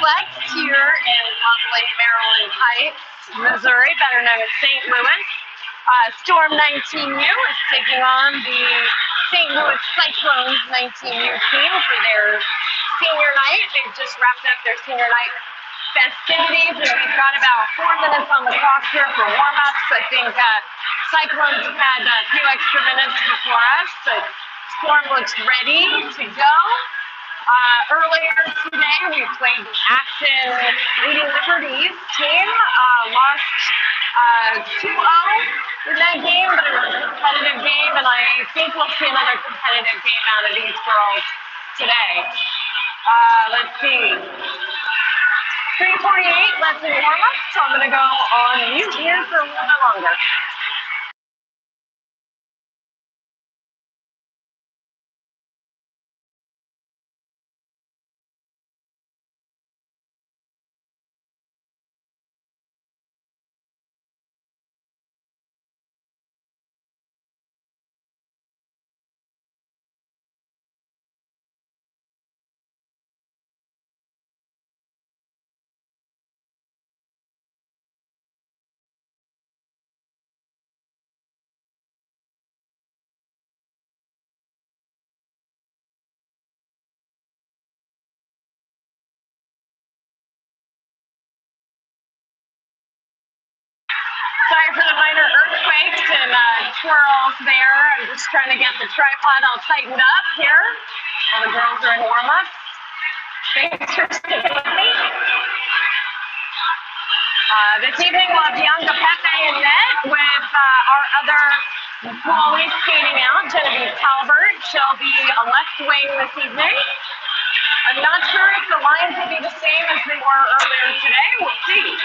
Alouettes here in lovely Maryland Heights, Missouri, better known as St. Louis. Storm 19U is taking on the St. Louis Cyclones 19U team for their senior night. They've just wrapped up their senior night festivities, and we've got about 4 minutes on the clock here for warm-ups. I think Cyclones have had a few extra minutes before us, but Storm looks ready to go. Earlier today, we played the Acton Lady Liberties team, lost 2-0 in that game, but it was a competitive game, and I think we'll see another competitive game out of these girls today. Let's see. 3:48 left in warm-up, so I'm going to go on mute here for a little bit longer. Sorry for the minor earthquakes and twirls there. I'm just trying to get the tripod all tightened up here while the girls are in warm-up. Thanks for sticking with me. This evening we'll have Bianca Pepe in net with our other goalie skating out, Genevieve Talbert. She'll be a left wing this evening. I'm not sure if the lines will be the same as they were earlier today. We'll see.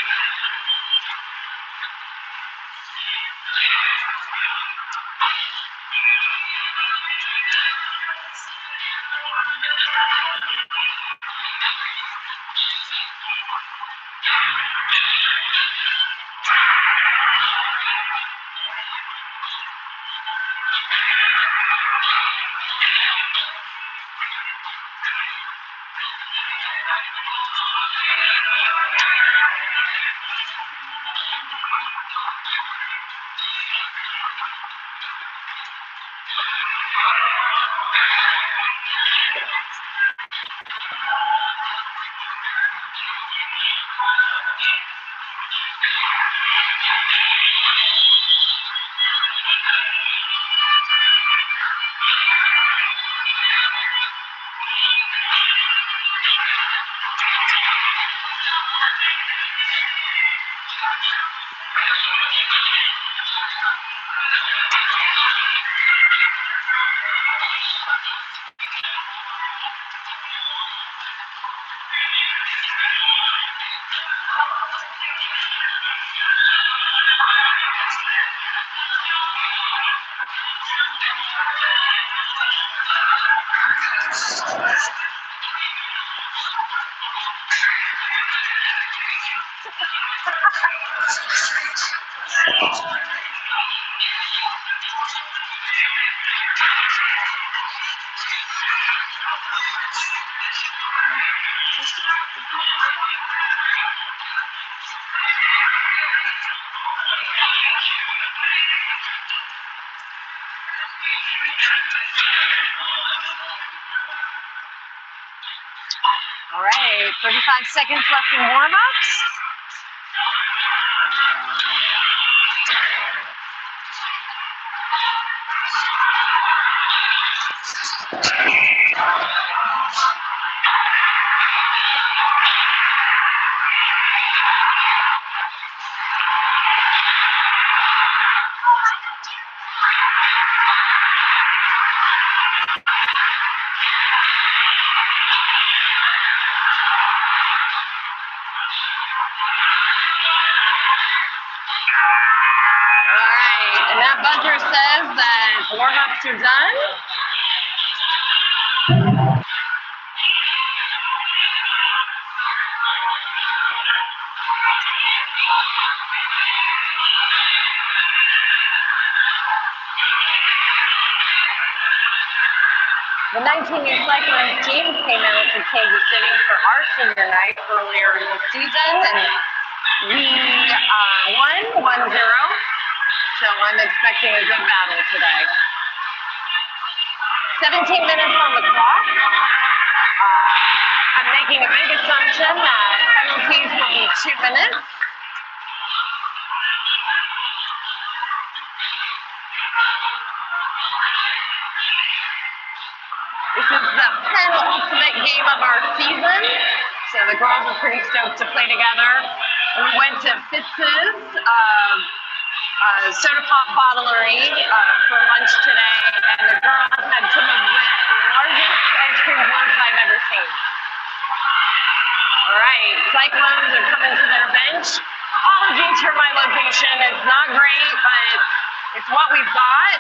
All right, 35 seconds left in warm-ups. 19U Cyclones team came out to Kansas City for our senior night earlier in the season, and we won 1-0. So I'm expecting a good battle today. 17 minutes on the clock. I'm making a big assumption that penalties will be 2 minutes. This is the penultimate game of our season, so the girls are pretty stoked to play together. We went to Fitz's soda pop bottlery for lunch today, and the girls had some of the largest ice cream blocks I've ever seen. All right, Cyclones are coming to their bench. Apologies for my location. It's not great, but it's what we've got.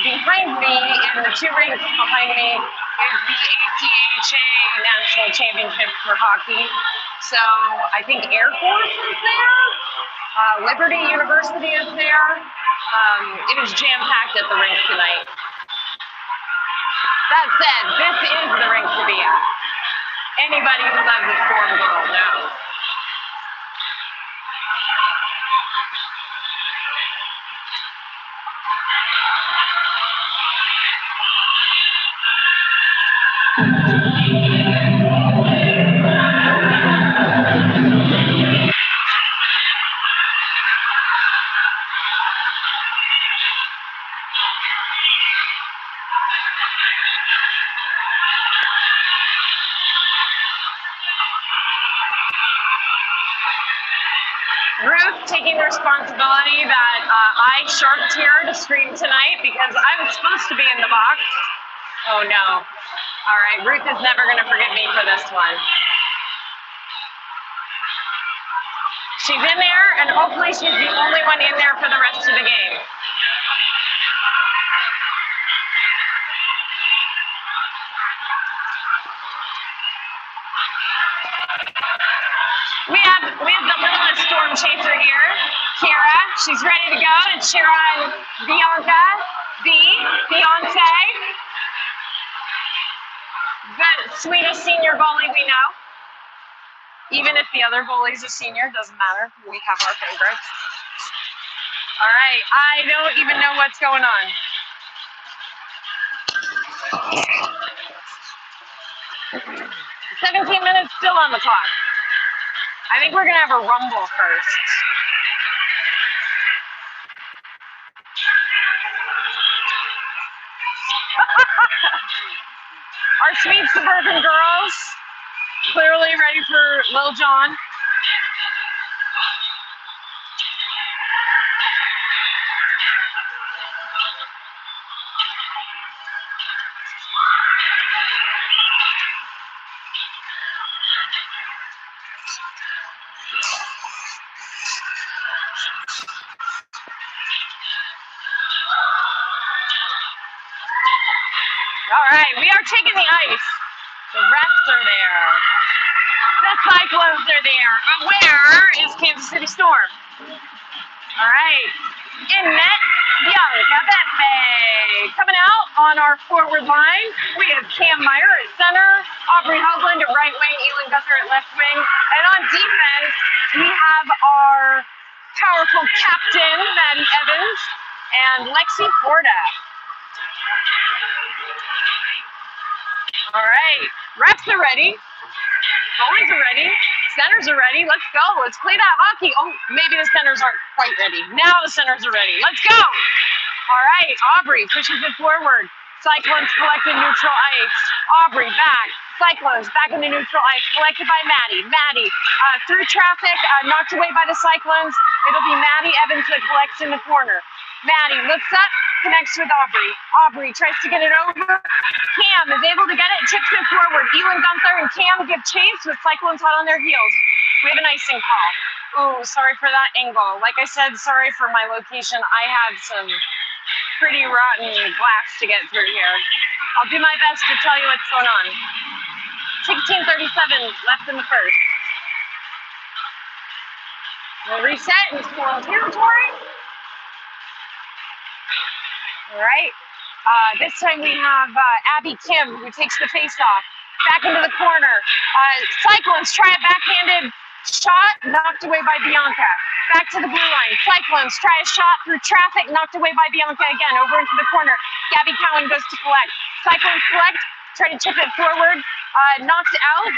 Behind me, in the 2 rinks behind me, is the ATHA National Championship for hockey. So I think Air Force is there. Liberty University is there. It is jam-packed at the rink tonight. That said, this is the rink to be at. Anybody who loves a Storm girl knows. Ruth taking the responsibility that I sharked here to stream tonight because I was supposed to be in the box. Oh no. All right, Ruth is never going to forgive me for this one. She's in there, and hopefully she's the only one in there for the rest of the game. We have the littlest storm chaser here, Kira. She's ready to go to cheer on Bianca, Beyonce, the sweetest senior goalie we know. Even if the other goalie's a senior, doesn't matter. We have our favorites. All right, I don't even know what's going on. "17 minutes still on the clock. I think we're gonna have a rumble first. Our sweet suburban girls, clearly ready for Lil Jon. All right, we are taking the ice. The refs are there. The Cyclones are there. But where is Kansas City Storm? All right, in net, Bianca Bethe. Coming out on our forward line, we have Cam Meyer at center, Aubrey Hoagland at right wing, Elin Gunther at left wing. And on defense, we have our powerful captain, Maddie Evans, and Lexi Horda. All right, refs are ready. Goalies are ready. Centers are ready. Let's go. Let's play that hockey. Oh, maybe the centers aren't quite ready. Now the centers are ready. Let's go. All right, Aubrey pushes it forward. Cyclones collected neutral ice. Aubrey back. Cyclones back into neutral ice. Collected by Maddie. Maddie through traffic, knocked away by the Cyclones. It'll be Maddie Evans that collects in the corner. Maddie looks up, connects with Aubrey. Aubrey tries to get it over. Cam is able to get it, tips it forward. Elin Gunther and Cam give chase with Cyclones hot on their heels. We have an icing call. Oh, sorry for that angle. Like I said, sorry for my location. I have some pretty rotten glass to get through here. I'll do my best to tell you what's going on. 16:37 left in the first. We'll reset in Storm territory. All right. This time we have Abby Kim, who takes the face-off. Back into the corner. Cyclones try a backhanded shot, knocked away by Bianca. Back to the blue line. Cyclones try a shot through traffic, knocked away by Bianca again. Over into the corner. Gabby Cowan goes to collect. Cyclones collect, try to chip it forward. Knocked out.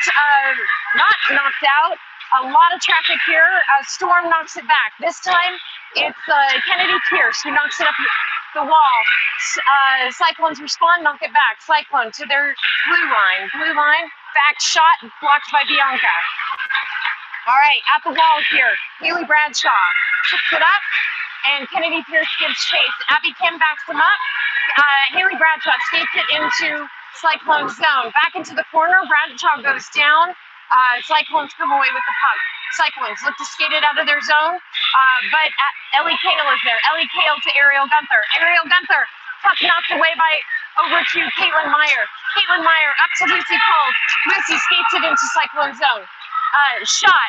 Not knocked out. A lot of traffic here. Storm knocks it back. This time it's Kennedy Pierce who knocks it up the wall. Cyclones respond, knock it back. Cyclone to their blue line. Blue line, back shot, blocked by Bianca. All right, at the wall here, Haley Bradshaw chips it up, and Kennedy Pierce gives chase. Abby Kim backs him up. Haley Bradshaw skates it into Cyclone's zone. Back into the corner, Bradshaw goes down. Cyclones come away with the puck. Cyclones look to skate it out of their zone, but Ellie Kale is there. Ellie Kale to Ariel Gunther. Ariel Gunther, puck knocked away by over to Caitlin Meyer. Caitlin Meyer up to Lucy Cole. Lucy skates it into Cyclone zone. Shot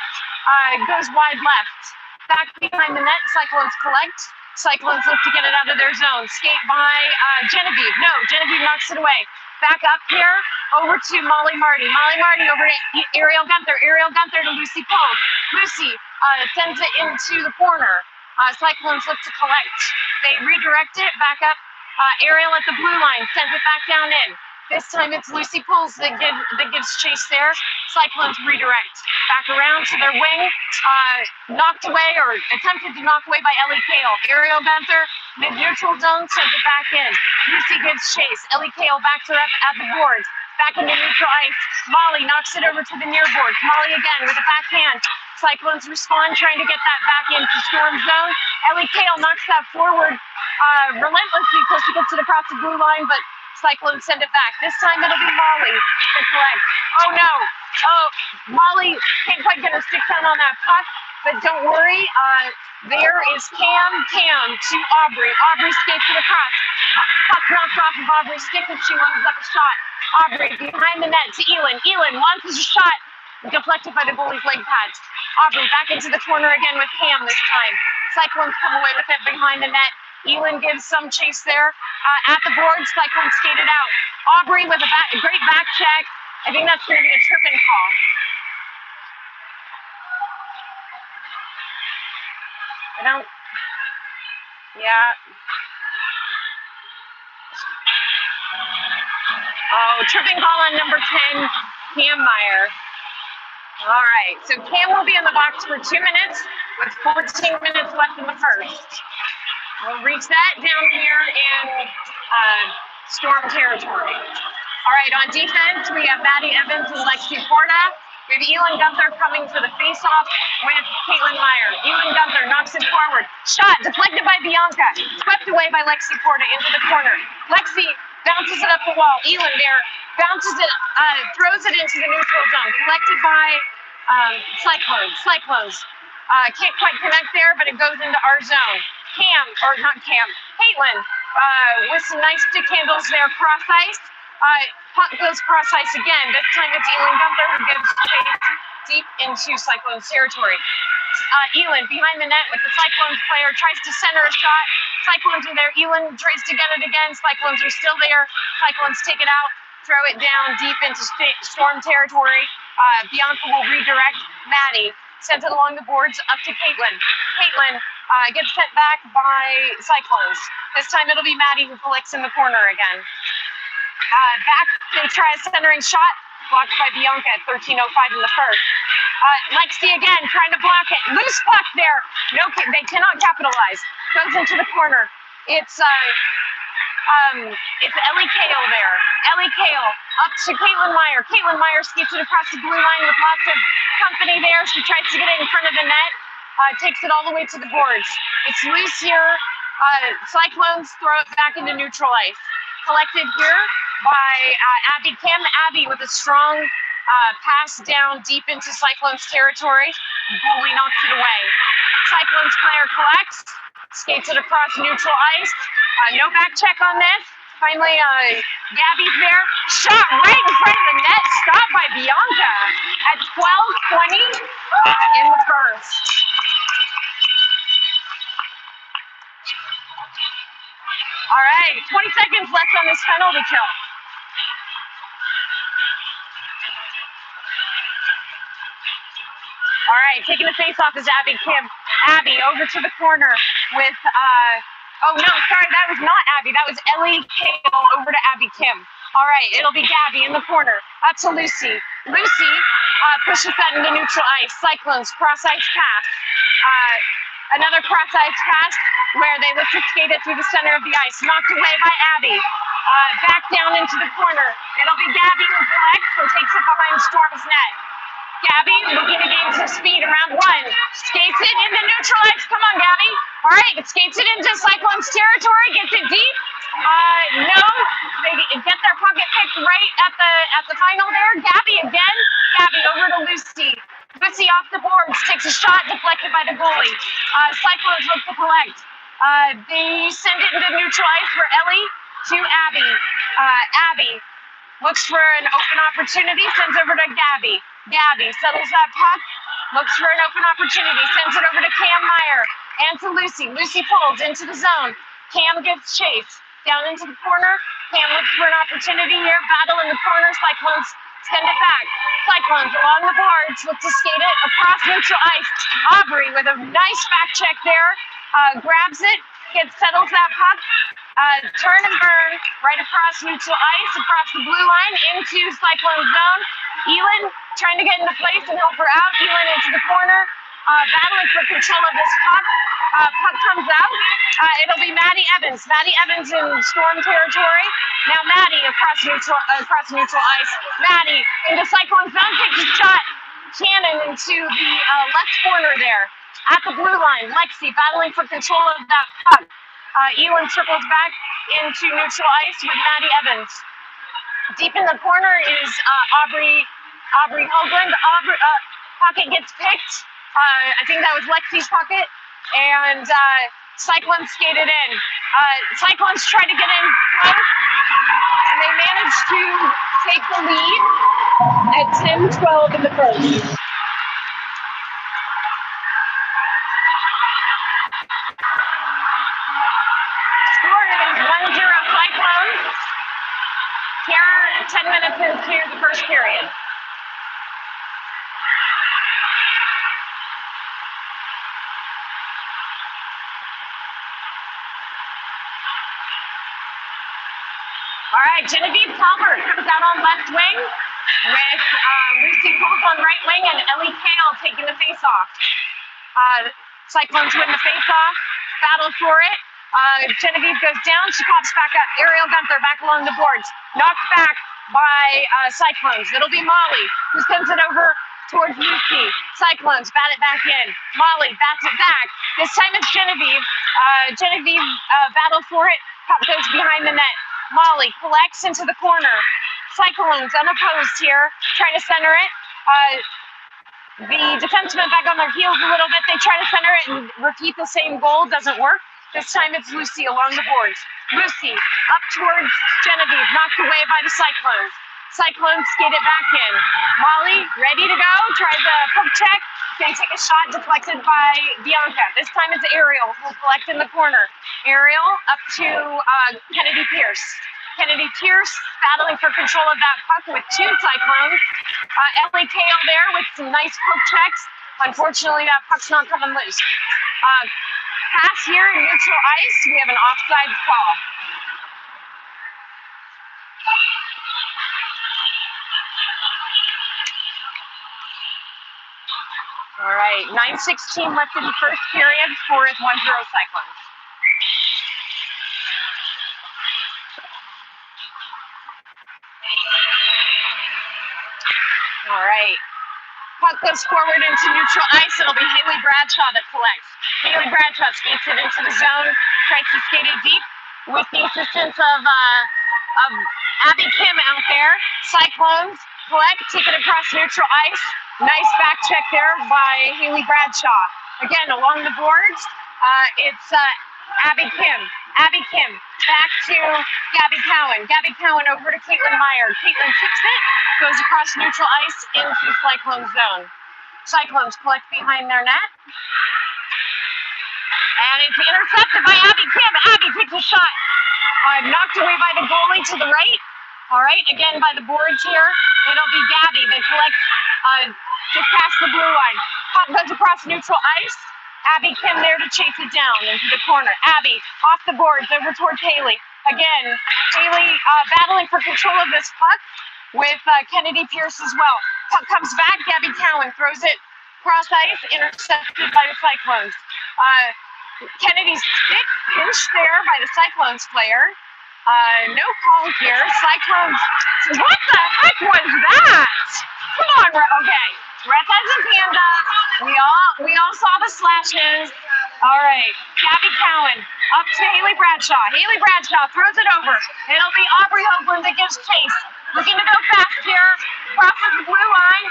goes wide left. Back behind the net, Cyclones collect. Cyclones look to get it out of their zone. Skate by Genevieve. No, Genevieve knocks it away. Back up here, over to Molly Marty. Molly Marty over to Ariel Gunther. Ariel Gunther to Lucy Cole. Lucy sends it into the corner. Cyclones look to collect. They redirect it back up. Ariel at the blue line sends it back down in. This time it's Lucy Pulls that gives chase there. Cyclones redirect. Back around to their wing. Knocked away or attempted to knock away by Ellie Kale. Ariel Gunther, mid-neutral zone, sends it back in. Lucy gives chase. Ellie Kale backs her up at the boards. Back into neutral ice. Molly knocks it over to the near boards. Molly again with a backhand. Cyclones respond, trying to get that back into Storm zone. Ellie Kale knocks that forward relentlessly, close to get it across the blue line, but Cyclones send it back. This time it'll be Molly to collect. Oh no! Oh, Molly can't quite get her stick down on that puck, but don't worry. There is Cam to Aubrey. Aubrey skates it across. Puck knocked off of Aubrey's stick and she lines up a shot. Aubrey behind the net to Elin. Elin launches a shot, deflected by the goalie's leg pads. Aubrey back into the corner again with Cam this time. Cyclones come away with it behind the net. Elin gives some chase there. At the boards, Cyclones skated out. Aubrey with a great back check. I think that's going to be a tripping call. Yeah. Oh, tripping call on number 10, Cam Meyer. All right, so Cam will be in the box for 2 minutes with 14 minutes left in the first. We'll reach that down here in Storm territory. All right, on defense, we have Maddie Evans and Lexi Porta. We have Elin Gunther coming for the face-off with Caitlin Meyer. Elin Gunther knocks it forward. Shot deflected by Bianca. Swept away by Lexi Porta into the corner. Lexi bounces it up the wall. Elin there bounces it, throws it into the neutral zone. Collected by Cyclones. Can't quite connect there, but it goes into our zone. Caitlin with some nice stick handles there, cross ice. Puck goes cross ice again. This time it's Elin Gunther who gives chase deep into Cyclones territory. Elin behind the net with the Cyclones player, tries to center a shot. Cyclones are there. Elin tries to get it again. Cyclones are still there. Cyclones take it out, throw it down deep into Storm territory. Bianca will redirect. Maddie sends it along the boards up to Caitlin. Caitlin gets sent back by Cyclones. This time it'll be Maddie who collects in the corner again. Back, they try a centering shot, blocked by Bianca at 13:05 in the first. Lexi again, trying to block it. Loose puck there. No, they cannot capitalize. Goes into the corner. It's Ellie Kale there. Ellie Kale up to Caitlin Meyer. Caitlin Meyer skates it across the blue line with lots of company there. She tries to get it in front of the net. Takes it all the way to the boards. It's loose here. Cyclones throw it back into neutral ice. Collected here by Abby Kim. Abby with a strong pass down deep into Cyclones territory. Goalie knocks it away. Cyclones player collects, skates it across neutral ice. No back check on this. Finally, Gabby's there. Shot right in front of the net. Stopped by Bianca at 12:20 in the first. All right, 20 seconds left on this penalty kill. All right, taking the face off is Abby Kim. Abby over to the corner with, oh no, sorry, that was not Abby. That was Ellie Kale over to Abby Kim. All right, it'll be Gabby in the corner. Up to Lucy. Lucy pushes that into neutral ice. Cyclones, cross ice pass. Another cross ice pass where they look to skate it through the center of the ice. Knocked away by Abby. Back down into the corner. It'll be Gabby who collects and takes it behind Storm's net. Gabby looking to gain some speed around one. Skates it into neutral ice. Come on, Gabby. All right, skates it into Cyclones territory. Gets it deep. No, they get their pocket picked right at the final there. Gabby again. Gabby over to Lucy. Lucy off the boards. Takes a shot deflected by the goalie. Cyclones look to collect. They send it into neutral ice for Ellie to Abby. Abby looks for an open opportunity. Sends over to Gabby. Gabby settles that puck, looks for an open opportunity, sends it over to Cam Meyer and to Lucy. Lucy pulls into the zone. Cam gets chased down into the corner. Cam looks for an opportunity here. Battle in the corner. Cyclones send it back. Cyclones along the boards look to skate it across neutral ice. Aubrey with a nice back check there. Grabs it, settles that puck. Turn and burn right across neutral ice, across the blue line into Cyclone zone. Elin trying to get into place and help her out. Elin into the corner, battling for control of this puck. Puck comes out. It'll be Maddie Evans. Maddie Evans in Storm territory. Now Maddie across neutral ice. Maddie into Cyclone zone, takes a shot. Cannon into the left corner there. At the blue line, Lexi battling for control of that puck. Elin circles back into neutral ice with Maddie Evans. Deep in the corner is Aubrey Hoagland. Pocket gets picked. I think that was Lexi's pocket. And Cyclones skated in. Cyclones try to get in close. And they manage to take the lead at 10-12 in the first. Score is 1-0 Cyclones. Here, 10 minutes into the first period. All right, Genevieve Talbert comes out on left wing with Lucy Coles on right wing and Ellie Kale taking the face-off. Cyclones win the face-off, battle for it. Genevieve goes down, she pops back up. Ariel Gunther back along the boards. Knocked back by Cyclones. It'll be Molly who sends it over towards Lucy. Cyclones bat it back in. Molly bats it back. This time it's Genevieve. Genevieve battle for it. Puck goes behind the net. Molly collects into the corner. Cyclones unopposed here. Try to center it. The defensemen back on their heels a little bit. They try to center it and repeat the same goal. Doesn't work. This time it's Lucy along the boards. Lucy up towards Genevieve, knocked away by the Cyclones. Cyclones skate it back in. Molly ready to go, tries a poke check. They take a shot deflected by Bianca. This time it's Ariel who will collect in the corner. Ariel up to Kennedy Pierce. Kennedy Pierce battling for control of that puck with two Cyclones. Ellie Kale there with some nice poke checks. Unfortunately, that puck's not coming loose. Pass here in neutral ice. We have an offside call. All right, 9:16 left in the first period. Score is 1-0 Cyclones. All right. Puck goes forward into neutral ice. It'll be Haley Bradshaw that collects. Haley Bradshaw skates it into the zone, tries to skate it deep with the assistance of Abby Kim out there. Cyclones collect, take it across neutral ice. Nice back check there by Haley Bradshaw. Again, along the boards, it's Abby Kim. Abby Kim back to Gabby Cowan. Gabby Cowan over to Caitlin Meyer. Caitlin kicks it, goes across neutral ice into the Cyclone zone. Cyclones collect behind their net. And it's intercepted by Abby Kim. Abby takes a shot. Knocked away by the goalie to the right. All right, again by the boards here. It'll be Gabby that collects just past the blue line. Puck goes across neutral ice. Abby Kim there to chase it down into the corner. Abby off the boards over towards Haley. Again, Haley battling for control of this puck with Kennedy Pierce as well. Puck comes back. Gabby Cowan throws it cross ice, intercepted by the Cyclones. Kennedy's stick pinched there by the Cyclones player. No call here. Cyclones. What the heck was that? Come on, okay. Ref has his hand up. We all saw the slashes. All right. Gabby Cowan up to Haley Bradshaw. Haley Bradshaw throws it over. It'll be Aubrey Hoagland that gives chase. Looking to go fast here. Crosses the blue line.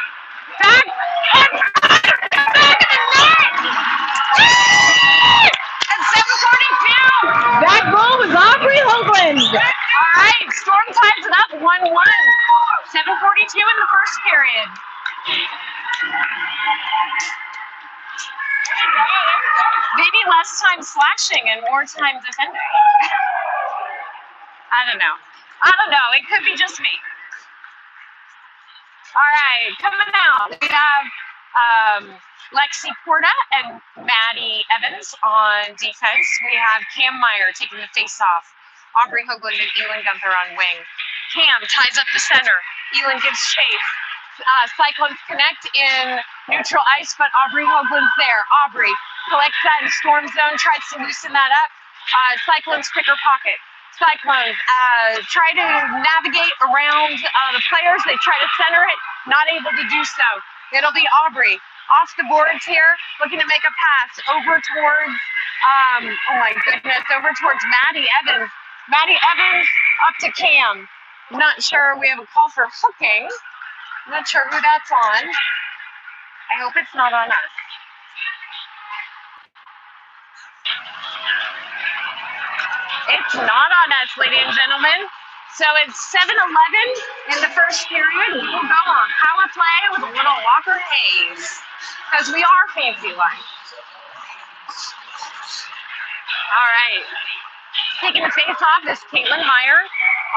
Back and back in the net. At 7:42. That goal was Aubrey Hoagland. All right. Storm ties it up 1-1. 7:42 in the first period. Maybe less time slashing and more time defending. I don't know. It could be just me. All right, coming out, we have Lexi Porta and Maddie Evans on defense. We have Cam Meyer taking the face-off. Aubrey Hoagland and Elin Gunther on wing. Cam ties up the center. Elin gives chase. Cyclones connect in neutral ice, but Aubrey Hoagland's there. Aubrey collects that in storm zone, tries to loosen that up. Cyclones pick her pocket. Cyclones try to navigate around the players. They try to center it, not able to do so. It'll be Aubrey off the boards here, looking to make a pass over towards, over towards Maddie Evans. Maddie Evans up to Cam. I'm not sure. We have a call for hooking. I'm not sure who that's on. I hope it's not on us. It's not on us, ladies and gentlemen. So it's 7-11 in the first period. We will go on power play with a little Walker Hayes, because we are fancy like. All right. Taking the face off is Caitlin Meyer.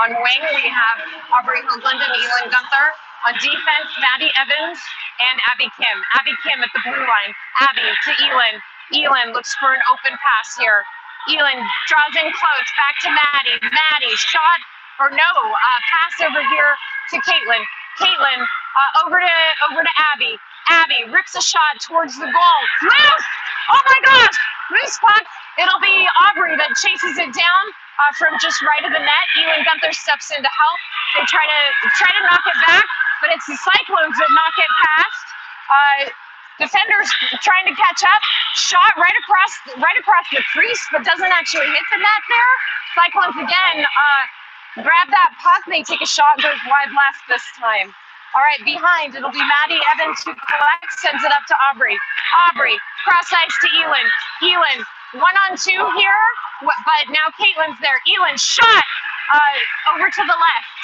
On wing, we have Aubrey Hoagland and Elin Gunther. On defense, Maddie Evans and Abby Kim. Abby Kim at the blue line. Abby to Elin. Elin looks for an open pass here. Elin draws in close, back to Maddie. Maddie, shot, or no, pass over here to Caitlin. Caitlin, over to Abby. Abby rips a shot towards the goal. Loose! Oh my gosh! Loose puck. It'll be Aubrey that chases it down from just right of the net. Elin Gunther steps in to help. They try to knock it back, but it's the Cyclones that knock it past. Defenders trying to catch up. Shot right across the crease, but doesn't actually hit the net there. Cyclones again grab that puck. They take a shot, goes wide left this time. All right, behind, it'll be Maddie Evans who collects, sends it up to Aubrey. Aubrey, cross ice to Elin. Elin, 1-on-2 here, but now Caitlin's there. Elin, shot over to the left.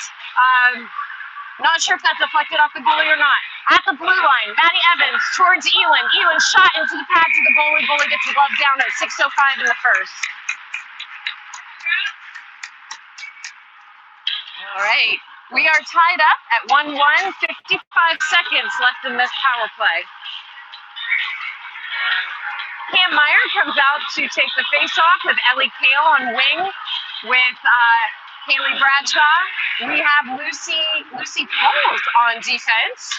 Not sure if that's deflected off the goalie or not. At the blue line, Maddie Evans towards Elin. Elin shot into the pads of the goalie. Goalie gets the glove down at 6:05 in the first. All right. We are tied up at 1-1, 55 seconds left in this power play. Cam Meyer comes out to take the face-off with Ellie Kale on wing with Haley Bradshaw. We have Lucy Poles on defense,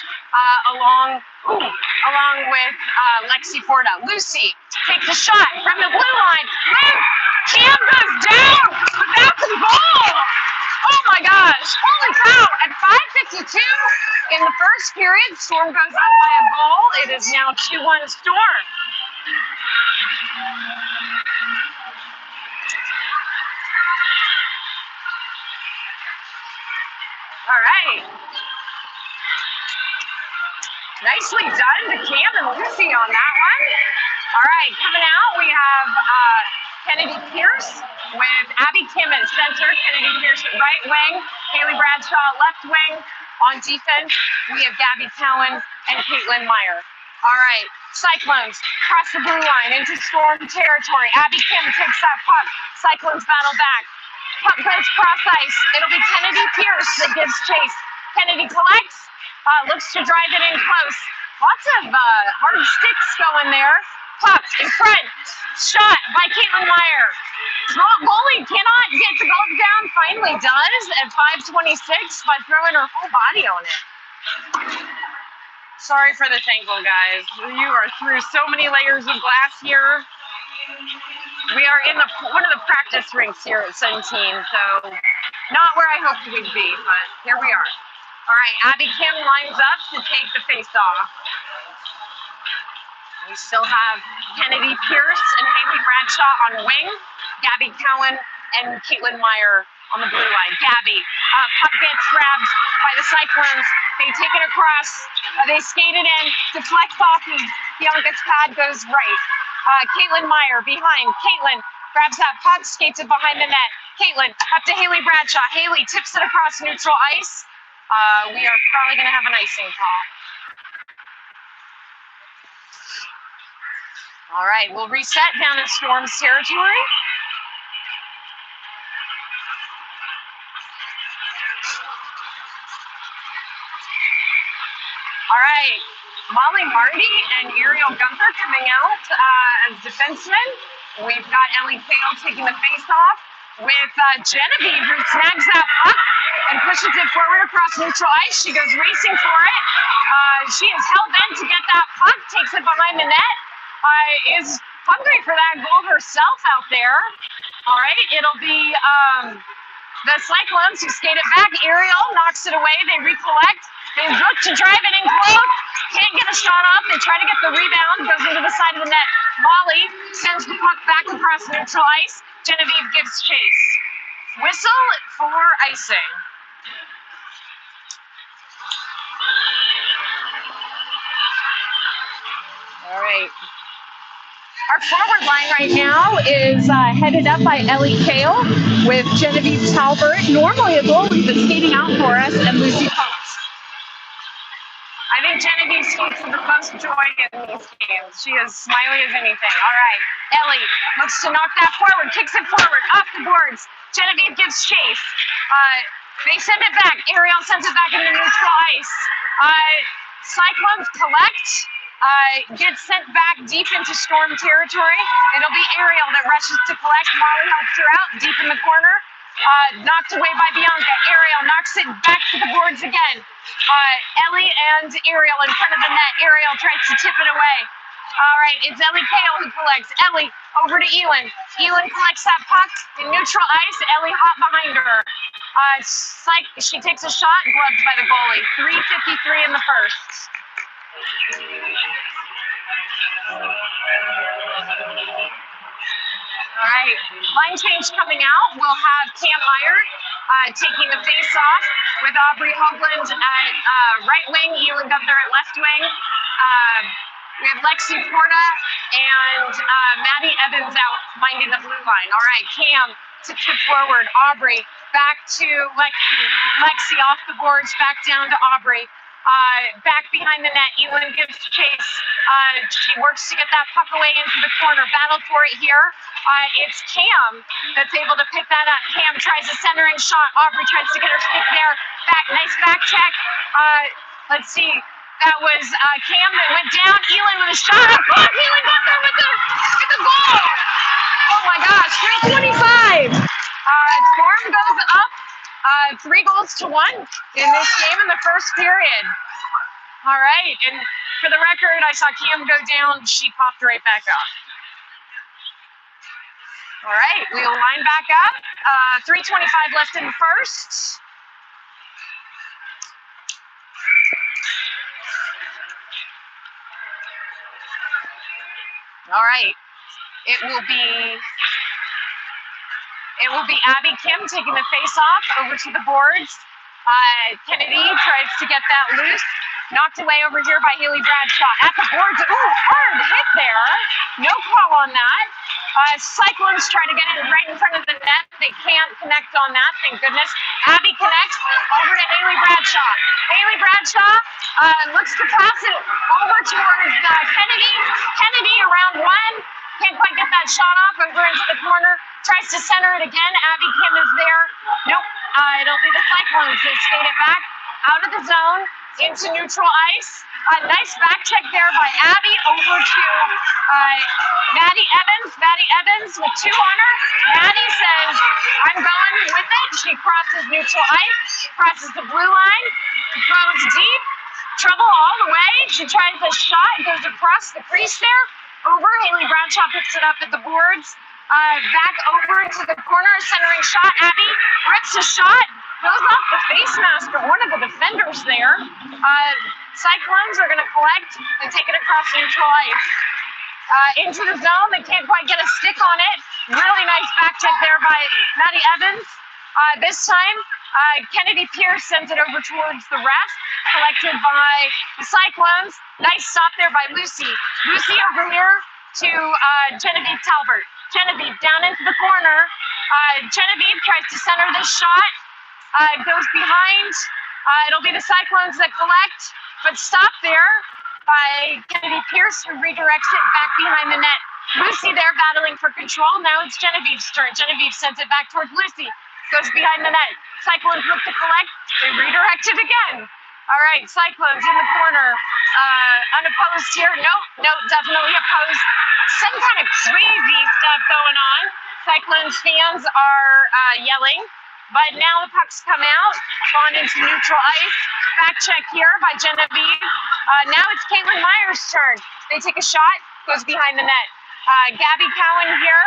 along with Lexi Porta. Lucy takes a shot from the blue line. Cam goes down, but that's a goal! Oh my gosh, holy cow, at 5:52 in the first period, Storm goes up by a goal. It is now 2-1 Storm. All right. Nicely done to Cam and Lucy on that one. All right, coming out, we have Kennedy Pierce with Abby Kim at center, Kennedy Pierce at right wing, Haley Bradshaw left wing. On defense, we have Gabby Cowan and Caitlin Meyer. All right, Cyclones cross the blue line into Storm territory. Abby Kim takes that puck. Cyclones battle back. Puck goes cross ice. It'll be Kennedy Pierce that gives chase. Kennedy collects, looks to drive it in close. Lots of hard sticks going there. Puck in front. Shot by Caitlin Meyer. Goalie cannot get the goal down. Finally does at 5:26 by throwing her whole body on it. Sorry for this angle, guys. You are through so many layers of glass here. We are in one of the practice rinks here at 17, so not where I hoped we'd be, but here we are. All right, Abby Kim lines up to take the face-off. We still have Kennedy Pierce and Haley Bradshaw on wing, Gabby Cowan and Caitlin Meyer on the blue line. Gabby, puck gets grabbed by the Cyclones. They take it across. They skate it in, deflect hockey. Bianca's pad goes right. Caitlin Meyer behind. Caitlin grabs that puck, skates it behind the net. Caitlin up to Haley Bradshaw. Haley tips it across neutral ice. We are probably going to have an icing call. All right, we'll reset down in Storm's territory. All right, Molly Marty and Ariel Gunther coming out as defensemen. We've got Ellie Kale taking the face-off with Genevieve, who snags that puck and pushes it forward across neutral ice. She goes racing for it. She is hell-bent to get that puck, takes it behind the net, is hungry for that goal herself out there. All right, it'll be the Cyclones who skate it back. Ariel knocks it away. They recollect. They look to drive it in close. Can't get a shot off. They try to get the rebound. Goes into the side of the net. Molly sends the puck back across neutral ice. Genevieve gives chase. Whistle for icing. All right. Our forward line right now is headed up by Ellie Kale with Genevieve Talbert, normally a goalie, but skating out for us, and Lucy Coates. I think Genevieve skates with the most joy in these games. She is smiley as anything. All right, Ellie looks to knock that forward, kicks it forward, off the boards. Genevieve gives chase. They send it back. Ariel sends it back into neutral ice. Cyclones collect. Gets sent back deep into Storm territory. It'll be Ariel that rushes to collect. Molly helps her out deep in the corner. Knocked away by Bianca. Ariel knocks it back to the boards again. Ellie and Ariel in front of the net. Ariel tries to tip it away. All right, it's Ellie Kale who collects. Ellie over to Elin. Elin collects that puck in neutral ice. Ellie hot behind her. She takes a shot, gloved by the goalie. 3:53 in the first. All right, line change coming out. We'll have Cam Meyer taking the face-off with Aubrey Hoagland at right wing, Elin Gunther at left wing. We have Lexi Porta and Maddie Evans out minding the blue line. All right, Cam to tip forward. Aubrey back to Lexi. Lexi off the boards, back down to Aubrey. Back behind the net, Elin gives chase. She works to get that puck away into the corner. Battle for it here. It's Cam that's able to pick that up. Cam tries a centering shot. Aubrey tries to get her stick there. Nice back check. Let's see. That was Cam that went down. Elin with a shot. Oh, Elin got there with the goal. Oh my gosh, 3:25. Storm goes up. 3-1 in this game in the first period. All right, and for the record, I saw Cam go down. She popped right back up. All right, we'll line back up. 3:25 left in the first. All right, it will be Abby Kim taking the face-off over to the boards. Kennedy tries to get that loose. Knocked away over here by Haley Bradshaw. At the boards. Ooh, hard hit there. No call on that. Cyclones try to get it right in front of the net. They can't connect on that, thank goodness. Abby connects over to Haley Bradshaw. Haley Bradshaw looks to pass it over towards Kennedy. Kennedy around one. Can't quite get that shot off. Over into the corner. Tries to center it again. Abby Kim is there. Nope. It'll be the Cyclones. They skate it back out of the zone into neutral ice. Nice back check there by Abby over to Maddie Evans. Maddie Evans with 2 on her. Maddie says, I'm going with it. She crosses neutral ice, crosses the blue line, throws deep. Trouble all the way. She tries a shot, goes across the crease there. Over. Haley Bradshaw picks it up at the boards. Back over into the corner, centering shot. Abby rips a shot, goes off the face mask of one of the defenders there. Cyclones are going to collect and take it across neutral ice. Into the zone, they can't quite get a stick on it. Really nice back check there by Maddie Evans. This time, Kennedy Pierce sends it over towards the ref, collected by the Cyclones. Nice stop there by Lucy. Lucy over here to Genevieve Talbert. Genevieve down into the corner. Genevieve tries to center this shot. Goes behind. It'll be the Cyclones that collect, but stop there by Kennedy Pierce, who redirects it back behind the net. Lucy there battling for control. Now it's Genevieve's turn. Genevieve sends it back towards Lucy. Goes behind the net. Cyclones look to collect. They redirect it again. All right, Cyclones in the corner. Unopposed here. Nope, definitely opposed. Some kind of crazy stuff going on. Cyclones fans are yelling. But now the puck's come out, gone into neutral ice. Back check here by Genevieve. Now it's Caitlin Meyer's turn. They take a shot, goes behind the net. Gabby Cowan here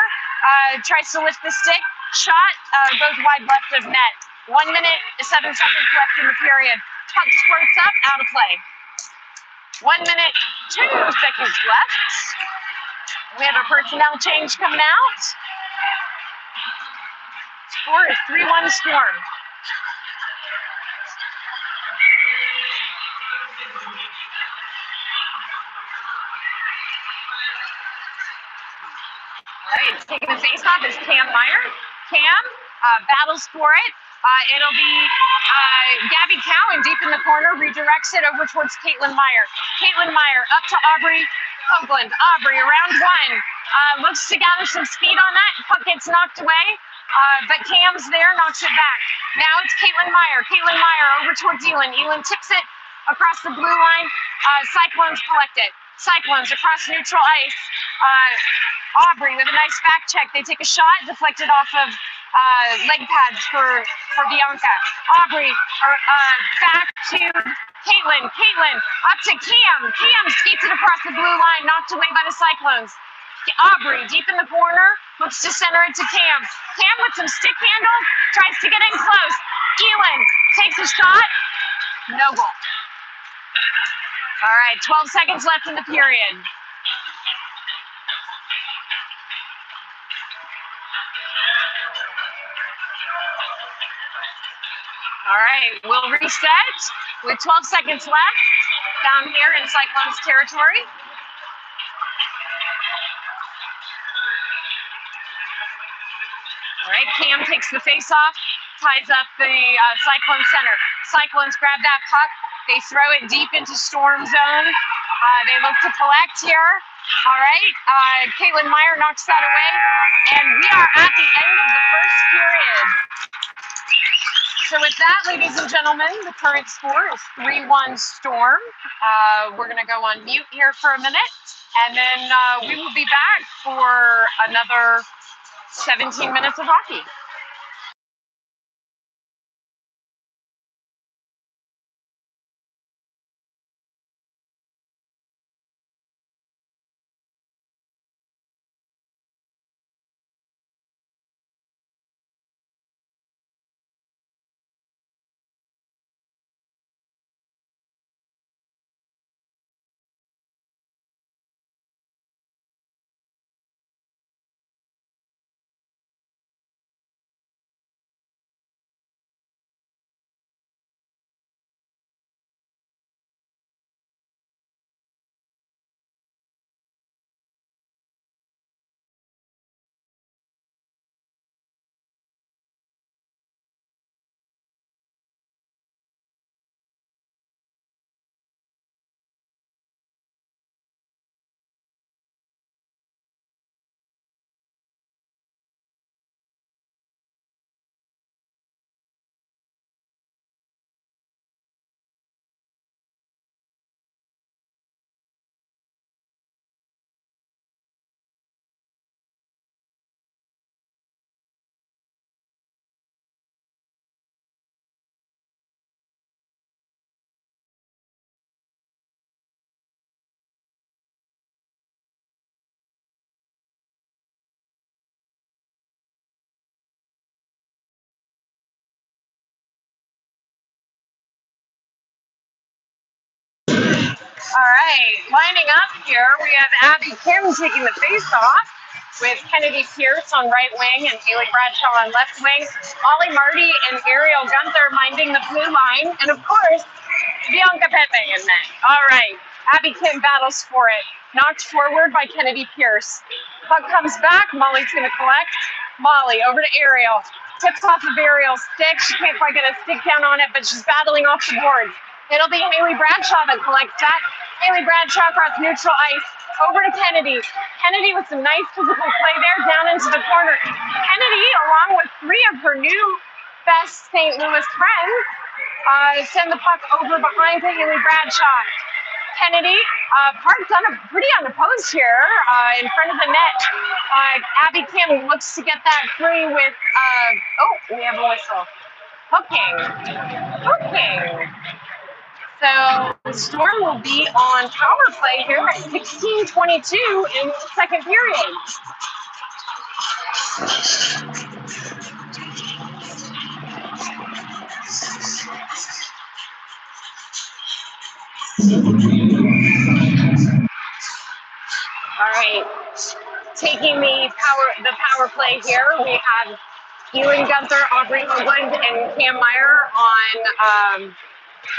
tries to lift the stick. Shot goes wide left of net. 1 minute, 7 seconds left in the period. Puck squirts up, out of play. 1 minute, 2 seconds left. We have a personnel change coming out. Score is 3-1 Storm. All right, taking the face-off is Cam Meyer. Cam battles for it. It'll be Gabby Cowan deep in the corner, redirects it over towards Caitlin Meyer. Caitlin Meyer up to Aubrey Hoagland. Aubrey around 1. Looks to gather some speed on that. Puck gets knocked away. But Cam's there, knocks it back. Now it's Caitlin Meyer. Caitlin Meyer over towards Elin. Elin tips it across the blue line. Cyclones collect it. Cyclones across neutral ice. Aubrey with a nice back check. They take a shot, deflected off of leg pads for Bianca. Aubrey back to Caitlin. Caitlin up to Cam. Cam skates it across the blue line, knocked away by the Cyclones. Aubrey deep in the corner, looks to center it to Cam. Cam with some stick handle, tries to get in close. Elin takes a shot, no goal. All right, 12 seconds left in the period. All right, we'll reset with 12 seconds left down here in Cyclones territory. All right, Cam takes the face-off, ties up the Cyclone center. Cyclones grab that puck. They throw it deep into Storm zone. They look to collect here. All right, Caitlin Meyer knocks that away. And we are at the end of the first period. So with that, ladies and gentlemen, the current score is 3-1 Storm. We're going to go on mute here for a minute. And then we will be back for another 17 minutes of hockey. All right, lining up here, we have Abby Kim taking the face off with Kennedy Pierce on right wing and Haley Bradshaw on left wing. Ollie Marty and Ariel Gunther minding the blue line. And of course, Bianca Pepe in net. All right, Abby Kim battles for it. Knocked forward by Kennedy Pierce. Puck comes back. Molly's going to collect. Molly over to Ariel. Tips off of Ariel's stick. She can't quite get a stick down on it, but she's battling off the boards. It'll be Haley Bradshaw that collects that. Haley Bradshaw across neutral ice. Over to Kennedy. Kennedy with some nice physical play there, down into the corner. Kennedy, along with three of her new best St. Louis friends, send the puck over behind to Haley Bradshaw. Kennedy parked pretty unopposed here in front of the net. Abby Kim looks to get that free with, we have a whistle. Hooking. So the Storm will be on power play here at 16:22 in the second period. All right, taking the power play here, we have Ewan Gunther, Aubrey Hoagland, and Cam Meyer on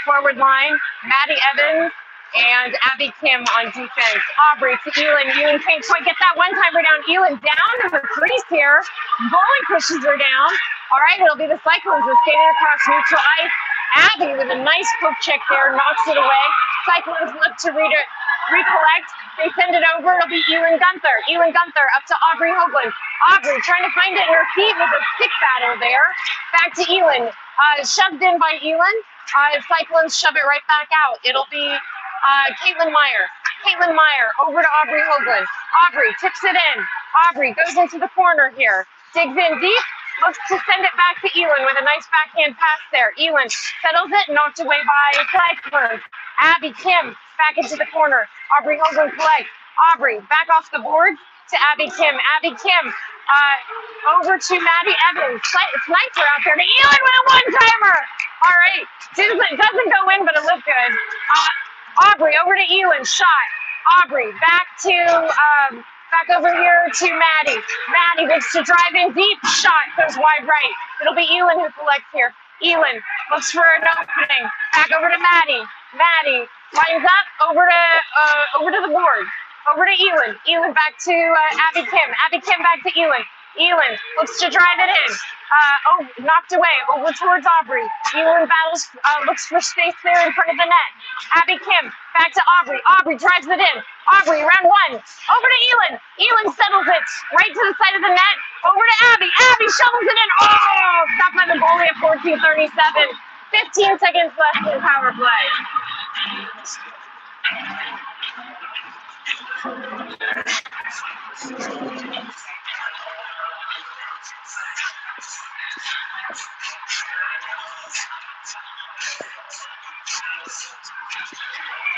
forward line, Maddie Evans and Abby Kim on defense. Aubrey to Elin. Elin can't quite get that one-timer down. Elin down in the crease here. Bowling pushes her down. All right, it'll be the Cyclones with skating across neutral ice. Abby with a nice poke check there, knocks it away. Cyclones look to recollect. They send it over. It'll be Elin Gunther. Elin Gunther up to Aubrey Hoagland. Aubrey trying to find it in her feet with a stick battle there. Back to Elin. Shoved in by Elin. Cyclones shove it right back out. It'll be Caitlin Meyer. Caitlin Meyer over to Aubrey Hoagland. Aubrey tips it in. Aubrey goes into the corner here. Digs in deep. Looks to send it back to Elin with a nice backhand pass there. Elin settles it, knocked away by Cyclones. Abby Kim back into the corner. Aubrey Hoagland collects. Aubrey back off the board to Abby Kim. Abby Kim over to Maddie Evans. Sniper out there to Elin with a one-timer. All right. Doesn't go in, but it looked good. Aubrey over to Elin. Shot. Aubrey back over here to Maddie. Maddie looks to drive in deep. Shot goes wide right. It'll be Elin who collects here. Elin looks for an opening. Back over to Maddie. Maddie lines up over to the board. Over to Elin. Elin back to Abby Kim. Abby Kim back to Elin. Elin looks to drive it in. Knocked away. Over towards Aubrey. Elin battles, looks for space there in front of the net. Abby Kim back to Aubrey. Aubrey drives it in. Aubrey, round one. Over to Elin. Elin settles it right to the side of the net. Over to Abby. Abby shovels it in. Oh, stopped by the goalie at 14:37. 15 seconds left in power play.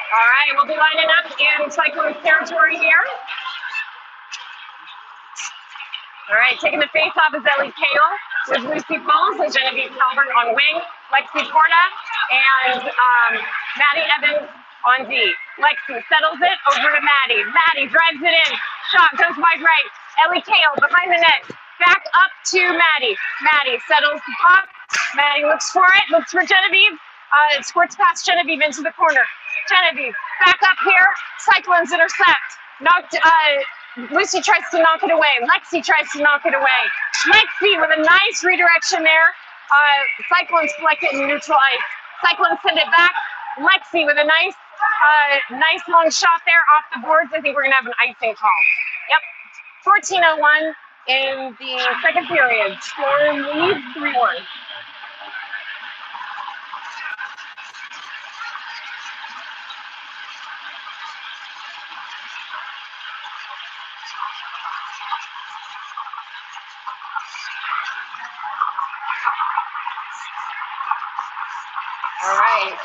All right, we'll be lining up in Cyclones territory here. All right, taking the face off is Ellie Kale with Lucy Falls and Genevieve Calvert on wing, Lexi Porta and Maddie Evans on D. Lexi settles it over to Maddie. Maddie drives it in. Shot goes wide right. Ellie Kale behind the net. Back up to Maddie. Maddie settles the puck. Maddie looks for it. Looks for Genevieve. Squirts past Genevieve into the corner. Genevieve back up here. Cyclones intercept. Lucy tries to knock it away. Lexi tries to knock it away. Lexi with a nice redirection there. Cyclones collect it in neutral ice. Cyclones send it back. Lexi with a nice long shot there off the boards. I think we're going to have an icing call. Yep. 14:01 in the second period. Storm leads 3-1. All right.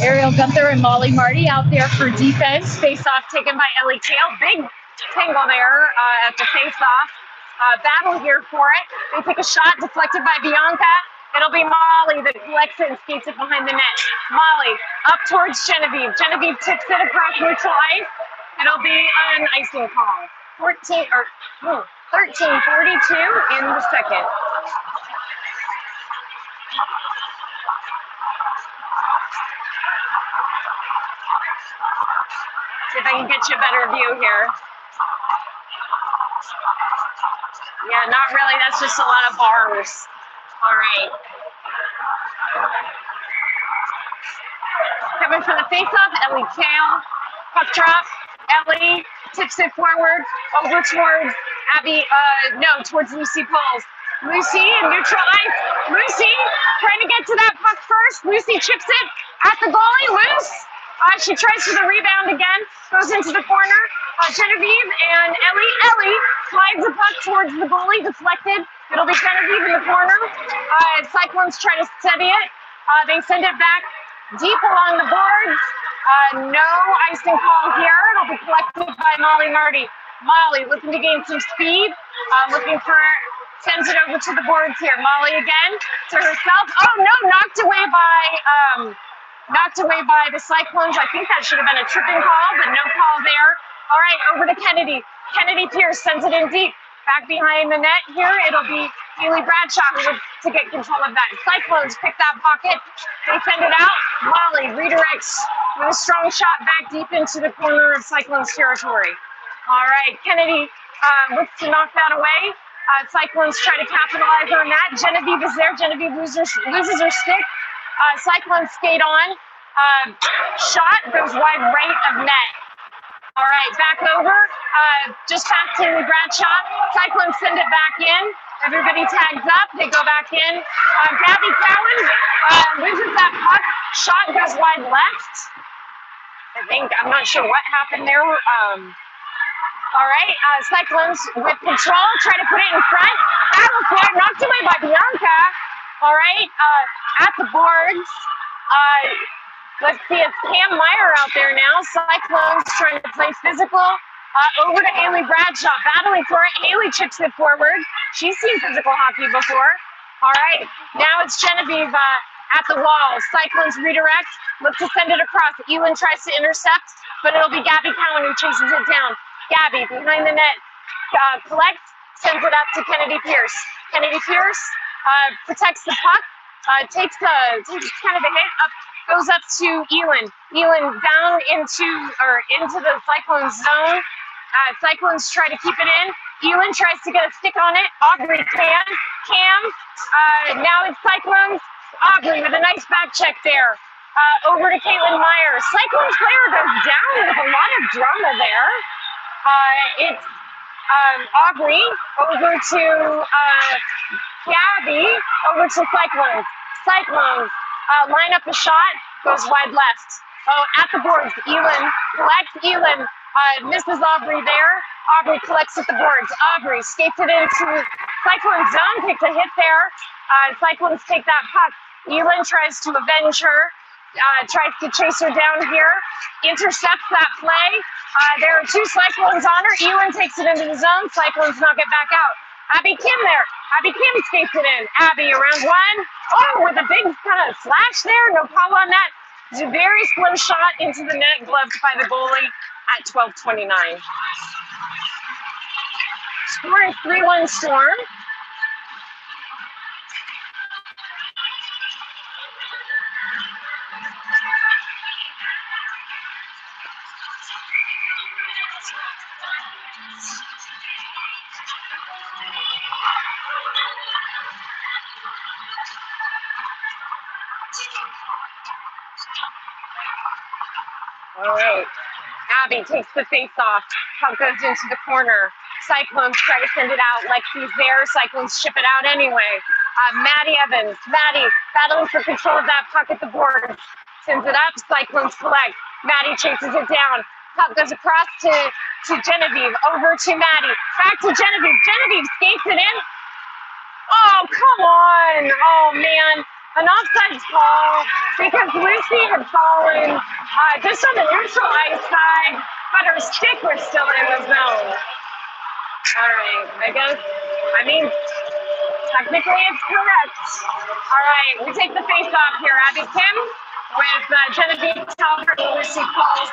Ariel Gunther and Molly Marty out there for defense. Face-off taken by Ellie Kale. Big tangle there at the face-off. Battle here for it. They take a shot deflected by Bianca. It'll be Molly that collects it and skates it behind the net. Molly up towards Genevieve. Genevieve tips it across neutral ice. It'll be an icing call. 13:42 in the second. See if I can get you a better view here. Yeah, not really. That's just a lot of bars. All right. Coming for the face-off, Ellie Kale. Puck drop. Ellie tips it forward over towards Abby. Towards Lucy Poles. Lucy in neutral ice. Lucy trying to get to that puck first. Lucy chips it at the goalie. Loose. She tries for the rebound again. Goes into the corner. Genevieve and Ellie. Ellie slides the puck towards the goalie. Deflected. It'll be Genevieve in the corner. Cyclones try to steady it. They send it back deep along the boards. No icing call here. It'll be collected by Molly Marty. Molly looking to gain some speed. Sends it over to the boards here. Molly again to herself. Oh no, knocked away by the Cyclones. I think that should have been a tripping call, but no call there. All right, over to Kennedy. Kennedy Pierce sends it in deep. Back behind the net here, it'll be Haley Bradshaw who looks to get control of that. Cyclones pick that pocket. They send it out. Molly redirects with a strong shot back deep into the corner of Cyclones territory. All right, Kennedy looks to knock that away. Cyclones try to capitalize on that. Genevieve is there. Genevieve loses her stick. Cyclones skate on. Shot goes wide right of net. All right, back over. Just past Haley Bradshaw. Cyclones send it back in. Everybody tags up. They go back in. Gabby Cowan loses that puck. Shot goes wide left. I'm not sure what happened there. All right, Cyclones with control, try to put it in front. Battle for it, knocked away by Bianca. All right, at the boards. Let's see, it's Cam Meyer out there now. Cyclones trying to play physical. Over to Haley Bradshaw, battling for it. Haley chips it forward. She's seen physical hockey before. All right, now it's Genevieve at the wall. Cyclones redirect, look to send it across. Elin tries to intercept, but it'll be Gabby Cowan who chases it down. Gabby behind the net, collects, sends it up to Kennedy Pierce. Kennedy Pierce protects the puck, takes kind of a hit, goes up to Elin. Elin down into the Cyclones zone. Cyclones try to keep it in. Elin tries to get a stick on it. Aubrey can. Cam. Now it's Cyclones. Aubrey with a nice back check there. Over to Caitlin Meyer. Cyclones player goes down with a lot of drama there. It's Aubrey over to Gabby, over to Cyclones. Cyclones line up a shot, goes wide left. Oh, at the boards, Elin collects. Elin misses Aubrey there. Aubrey collects at the boards. Aubrey skates it into Cyclones zone, takes a hit there. Cyclones take that puck. Elin tries to avenge her. Tries to chase her down here, intercepts that play. There are two Cyclones on her. Elin takes it into the zone. Cyclones knock it back out. Abby Kim there. Abby Kim skates it in. Abby around one. Oh, with a big kind of flash there. No call on that. It's a very slim shot into the net, gloved by the goalie at 12:29. Score is 3-1 Storm. All right, Abby takes the face off. Puck goes into the corner. Cyclones try to send it out. Lexi's there. Cyclones ship it out anyway. Maddie Evans. Maddie battling for control of that puck at the boards. Sends it up. Cyclones collect. Maddie chases it down. Puck goes across to Genevieve. Over to Maddie. Back to Genevieve. Genevieve skates it in. Oh, come on. Oh, man. An offside call because Lucy had fallen just on the neutral ice side, but her stick was still in the zone. All right, Technically, it's correct. All right, we take the face off here. Abby Kim with Genevieve Talbert and Lucy Pauls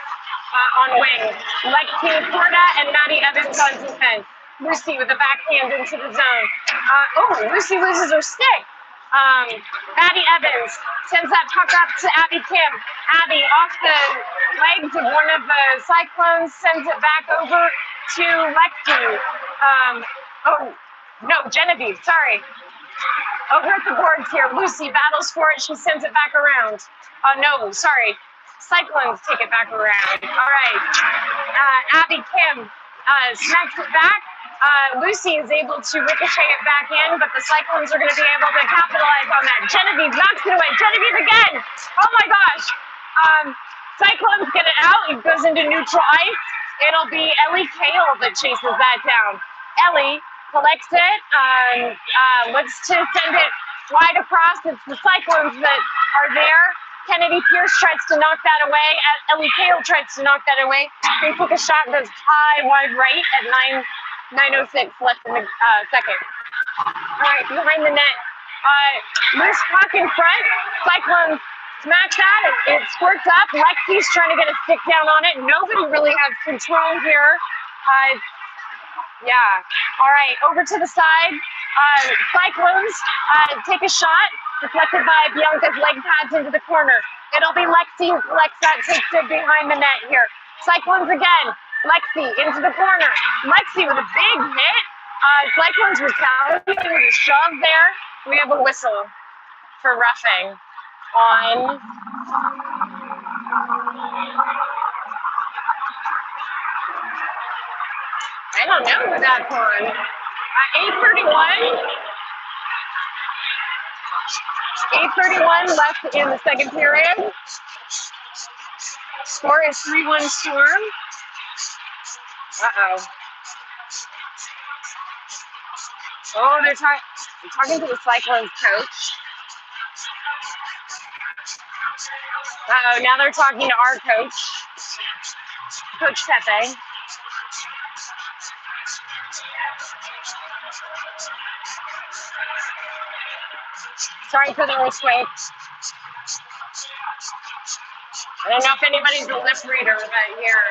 on wing. Lexi Porta and Maddie Evans on defense. Lucy with the backhand into the zone. Lucy loses her stick. Maddie Evans sends that puck up to Abby Kim. Abby off the legs of one of the Cyclones, sends it back over to Lexi. Genevieve, sorry. Over at the boards here, Lucy battles for it. She sends it back around. Cyclones take it back around. All right. Abby Kim smacks it back. Lucy is able to ricochet it back in, but the Cyclones are going to be able to capitalize on that. Genevieve knocks it away. Genevieve again. Oh my gosh. Cyclones get it out. It goes into neutral ice. It'll be Ellie Kale that chases that down. Ellie collects it, looks to send it wide across. It's the Cyclones that are there. Kennedy Pierce tries to knock that away. Ellie Kale tries to knock that away. They take a shot, goes high, wide right at 9:06 left in the second. All right, behind the net. Loose puck in front. Cyclones smack that. It squirts up. Lexi's trying to get a stick down on it. Nobody really has control here. All right, over to the side. Cyclones take a shot, deflected by Bianca's leg pads into the corner. It'll be Lexi who collects that, takes it behind the net here. Cyclones again. Lexi into the corner. Lexi with a big hit. Cyclones retaliating with a shove there. We have a whistle for roughing on I don't know who that's on. 8:31. 8:31 left in the second period. Score is 3-1 Storm. Oh, they're talking to the Cyclones coach. Now they're talking to our coach, Coach Pepe. Sorry for the earthquake. I don't know if anybody's a lip reader, but here.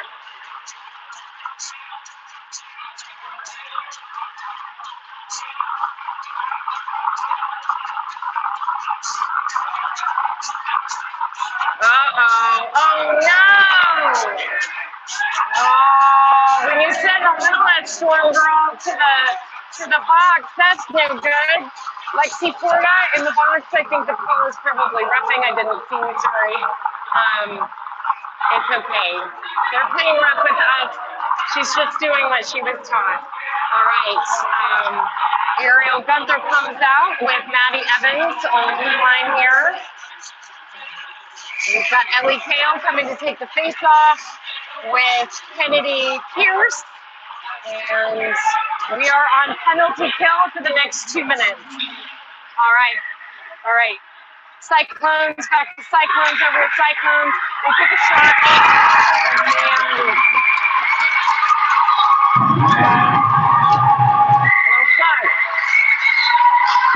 Oh no! Oh, when you send a little that Storm girl to the box, that's no good. Lexi Porta in the box. I think the call is probably roughing. I didn't see. Sorry. It's okay. They're playing rough with us. She's just doing what she was taught. All right. Ariel Gunther comes out with Maddie Evans on the blue line here. We've got Ellie Kale coming to take the face off with Kennedy Pierce. And we are on penalty kill for the next 2 minutes. All right. Cyclones, back to Cyclones, over to Cyclones. They took a shot.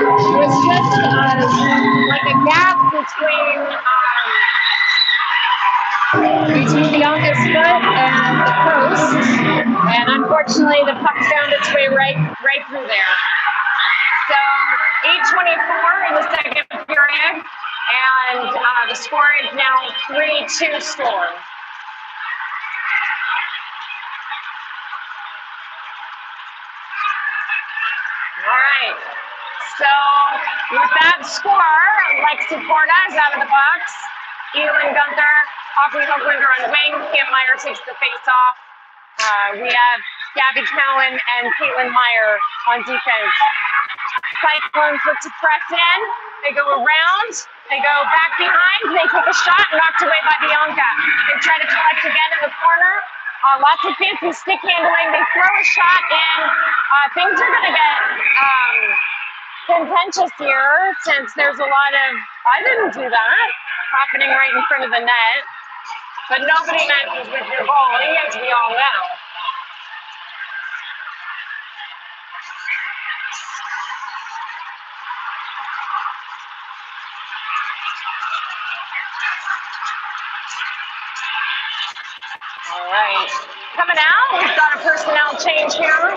It was just like a gap between Bianca's foot and the post, and unfortunately the puck found its way right through there. So 8:24 in the second period, and the score is now 3-2 Storm. All right. So with that score, Lexi Porta is out of the box. Elin Gunther, Aubrey Hoaglander on wing. Kim Meyer takes the face off. We have Gabby Cowan and Caitlin Meyer on defense. Cyclones look to press in. They go around. They go back behind. They take a shot, knocked away by Bianca. They try to collect again in the corner. Lots of fancy stick handling. They throw a shot in. Things are going to get contentious here since there's a lot of, I didn't do that, happening right in front of the net. But nobody messes with your goalie, as we all know. All right. Coming out, we've got a personnel change here.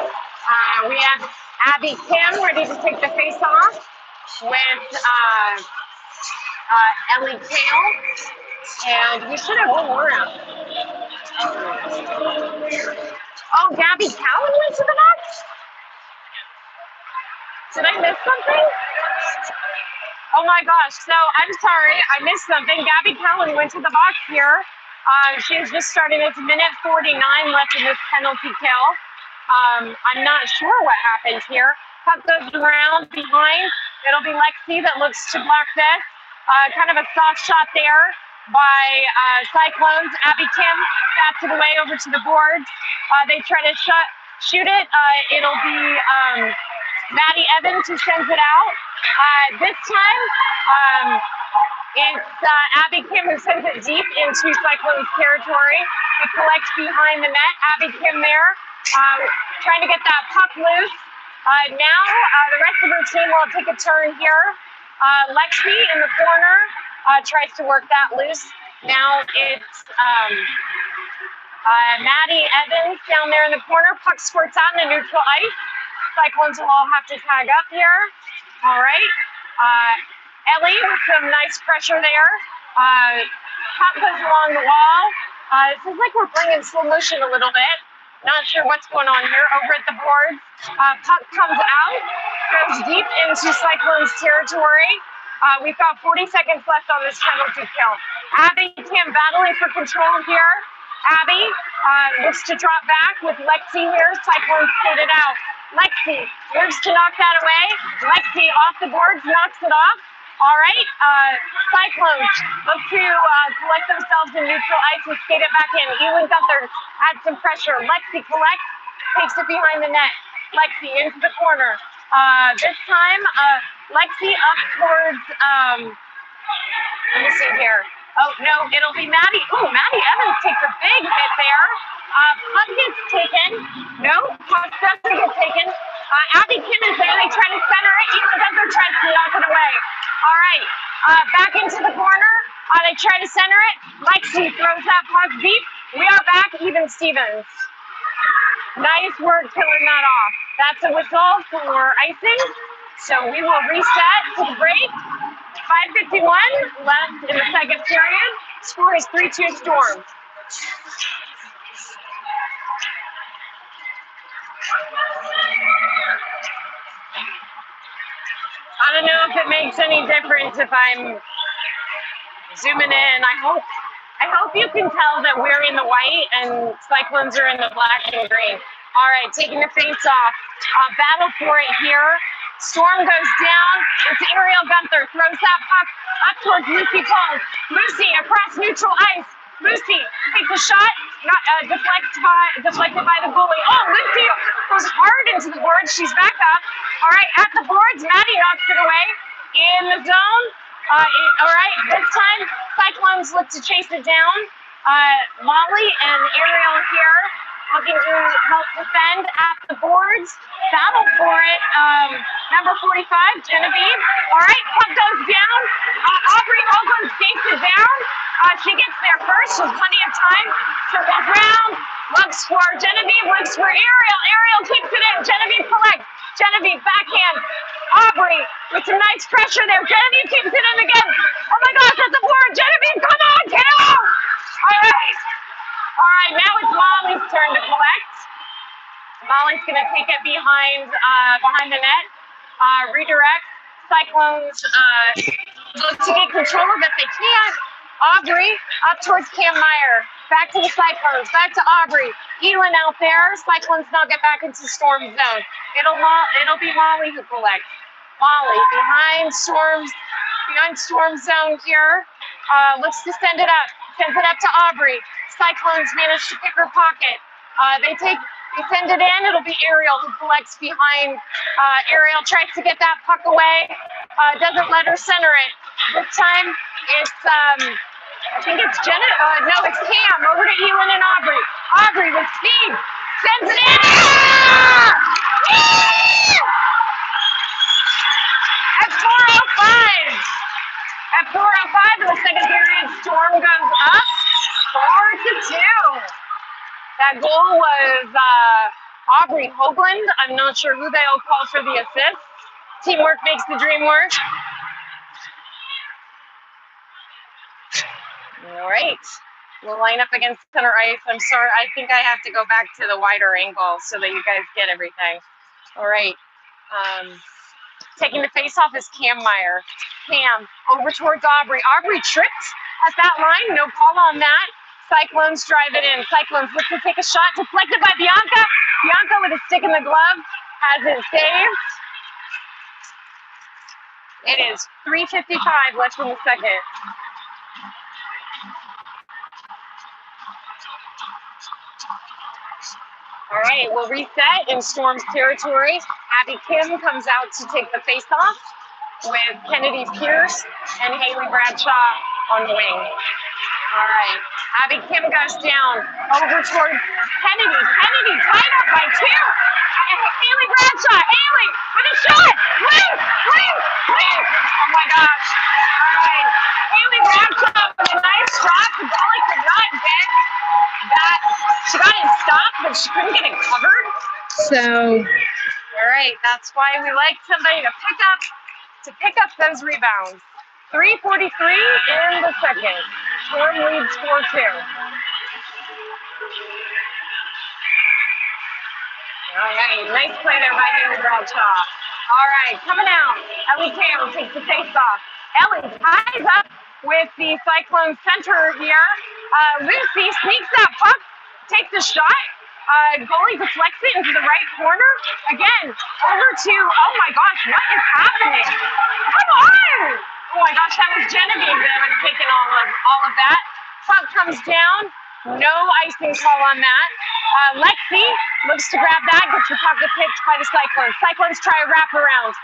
We have Abby Kim ready to take the face off with Ellie Kale. And we should have one more out. Oh, Gabby Cowan went to the box? Did I miss something? Oh my gosh, so I'm sorry, I missed something. Gabby Cowan went to the box here. She's just starting. It's minute 49 left in this penalty kill. I'm not sure what happened here. Puck goes around behind. It'll be Lexi that looks to block this. Kind of a soft shot there by Cyclones. Abby Kim bats it away over to the boards. They try to shoot it. It'll be Maddie Evans who sends it out. This time, it's Abby Kim who sends it deep into Cyclones territory. It collects behind the net. Abby Kim there, trying to get that puck loose. Now, the rest of her team will take a turn here. Lexi in the corner tries to work that loose. Now it's Maddie Evans down there in the corner. Puck squirts out in the neutral ice. Cyclones will all have to tag up here. All right. Ellie with some nice pressure there. Puck goes along the wall. It seems like we're playing in slow motion a little bit. Not sure what's going on here. Over at the boards, puck comes out, goes deep into Cyclones territory. We've got 40 seconds left on this penalty kill. Abby Kim battling for control here. Abby looks to drop back with Lexi here. Cyclones split it out. Lexi works to knock that away. Lexi off the boards, knocks it off. All right, Cyclones look to collect themselves in neutral ice and skate it back in. Elin Gunther adds some pressure. Lexi collects, takes it behind the net. Lexi into the corner. This time, Lexi up towards, let me see here. Oh, no, it'll be Maddie. Oh, Maddie Evans takes a big hit there. Puck gets taken. No, puck doesn't get taken. Abby Kim is there. They try to center it. Elin Gunther tries to knock it away. All right, back into the corner. They try to center it. Lexi throws that puck deep. We are back, even Stevens. Nice work killing that off. That's a whistle for icing. So we will reset to the break. 5:51 left in the second period. Score is 3-2 Storm. I don't know if it makes any difference if I'm zooming in. I hope you can tell that we're in the white and Cyclones are in the black and green. All right, taking the face off. Battle for it here. Storm goes down. It's Ariel Gunther. Throws that puck up towards Lucy Paul. Lucy across neutral ice. Lucy takes a shot. Not deflected by the goalie. Oh, Lucy goes hard into the boards. She's back up. All right, at the boards, Maddie knocks it away. In the zone. All right, this time Cyclones look to chase it down. Molly and Ariel here looking to help defend at the boards. Battle for it. Number 45, Genevieve. All right, puck goes down. Aubrey Oakland skates it down. She gets there first. She's plenty of time. Circles round. Looks for Genevieve. Looks for Ariel. Ariel keeps it in. Genevieve collects. Genevieve backhand. Aubrey with some nice pressure there. Genevieve keeps it in again. Oh my gosh, that's a board. Genevieve, come on, get out. All right. All right, now it's Molly's turn to collect. Molly's going to take it behind the net. Redirect. Cyclones look to get control of it. They can't. Aubrey up towards Cam Meyer. Back to the Cyclones. Back to Aubrey. Elin out there. Cyclones now get back into Storm zone. It'll be Molly who collects. Molly behind Storm zone here. Looks to send it up. Sends it up to Aubrey. Cyclones manage to pick her pocket. They send it in. It'll be Ariel who collects behind. Ariel tries to get that puck away. Doesn't let her center it. This time it's I think it's Jenna. No, it's Cam over to Elin and Aubrey. Aubrey with speed sends it in. At 4:05. At 4:05 right, Storm goes up 4-2. That goal was Aubrey Hoagland. I'm not sure who they'll call for the assist. Teamwork makes the dream work. All right. We'll line up against center ice. I'm sorry. I think I have to go back to the wider angle so that you guys get everything. All right. Taking the face off is Cam Meyer. Cam over towards Aubrey. Aubrey tripped at that line. No call on that. Cyclones drive it in. Cyclones look to take a shot. Deflected by Bianca. Bianca with a stick in the glove has it saved. It is 3:55 left in the second. All right, we'll reset in Storm's territory. Abby Kim comes out to take the face-off with Kennedy Pierce and Haley Bradshaw on the wing. All right, Abby Kim goes down over towards Kennedy. Kennedy tied up by two. Haley Bradshaw. Haley with a shot. Wing. Oh my gosh. All right, Haley Bradshaw with a nice shot. The goalie could not get that. She got it stopped, but she couldn't get it covered. So, all right, that's why we like somebody to pick up those rebounds. 3:43 in the second. Storm leads 4-2. All right, nice play there by Haley Bradshaw. All right, coming out. Ellie Campbell takes the face off. Ellie ties up with the Cyclone center here. Lucy sneaks that puck, takes a shot. Goalie deflects it into the right corner. Again, over to, oh my gosh, what is happening? Come on! Oh my gosh, that was Genevieve that was taking all of that. Puck comes down. No icing call on that. Lexi looks to grab that, gets the puck picked by the Cyclones. Cyclones try a wraparound.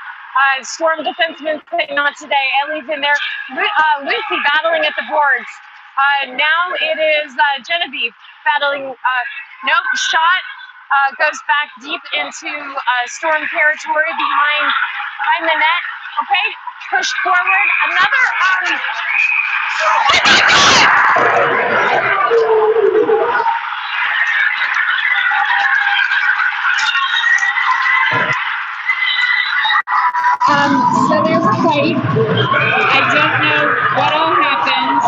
Storm defenseman say not today. Ellie's in there. Lucy battling at the boards. Now it is Genevieve battling. Nope, shot goes back deep into Storm territory behind the net. Okay, push forward. Another. So there's a fight. I don't know what all happens.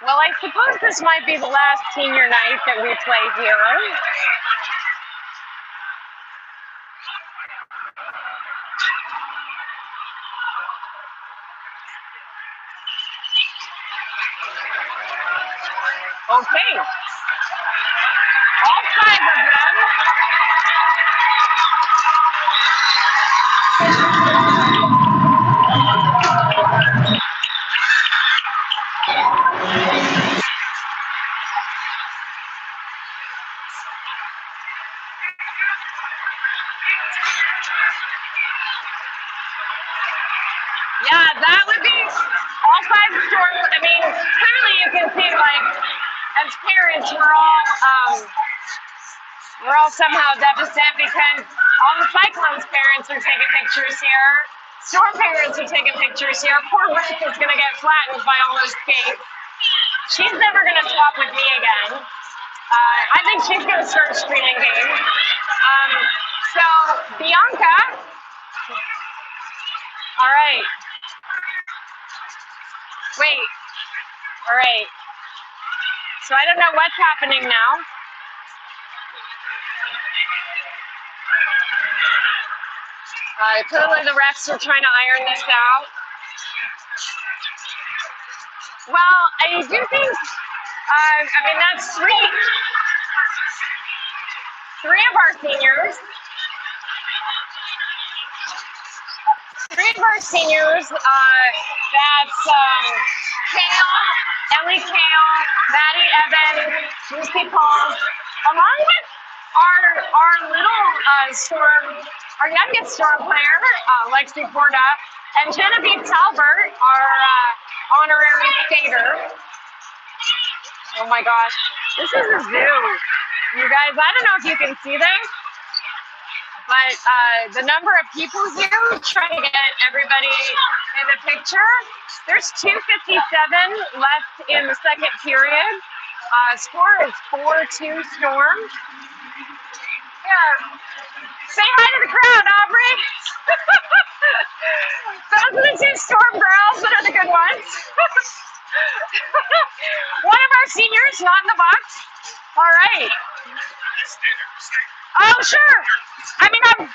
Well, I suppose this might be the last senior night that we play here. Okay. All five of them. Yeah, that would be all five Storms. I mean, clearly you can see, like, as parents, we're all somehow devastated because all the Cyclones parents are taking pictures here. Storm parents are taking pictures here. Poor Ruth is going to get flattened by all those skates. She's never going to swap with me again. I think she's going to start screening games. So, Bianca. All right. Wait. All right. So I don't know what's happening now. Clearly the refs are trying to iron this out. Well, I do think, I mean, that's three of our seniors. That's Kale, Ellie Kale, Maddie Evans, Lucy Paul, along with our little our youngest Storm player, Lexi Porta, and Genevieve Talbert, our honorary skater. Oh my gosh, this is a zoo. You guys, I don't know if you can see this, but the number of people here trying to get everybody in the picture. There's 2:57 left in the second period. Score is 4-2 Storm. Yeah. Say hi to the crowd, Aubrey. Those are the two Storm girls that are the good ones. One of our seniors, not in the box. All right. Oh, sure. I mean, I'm.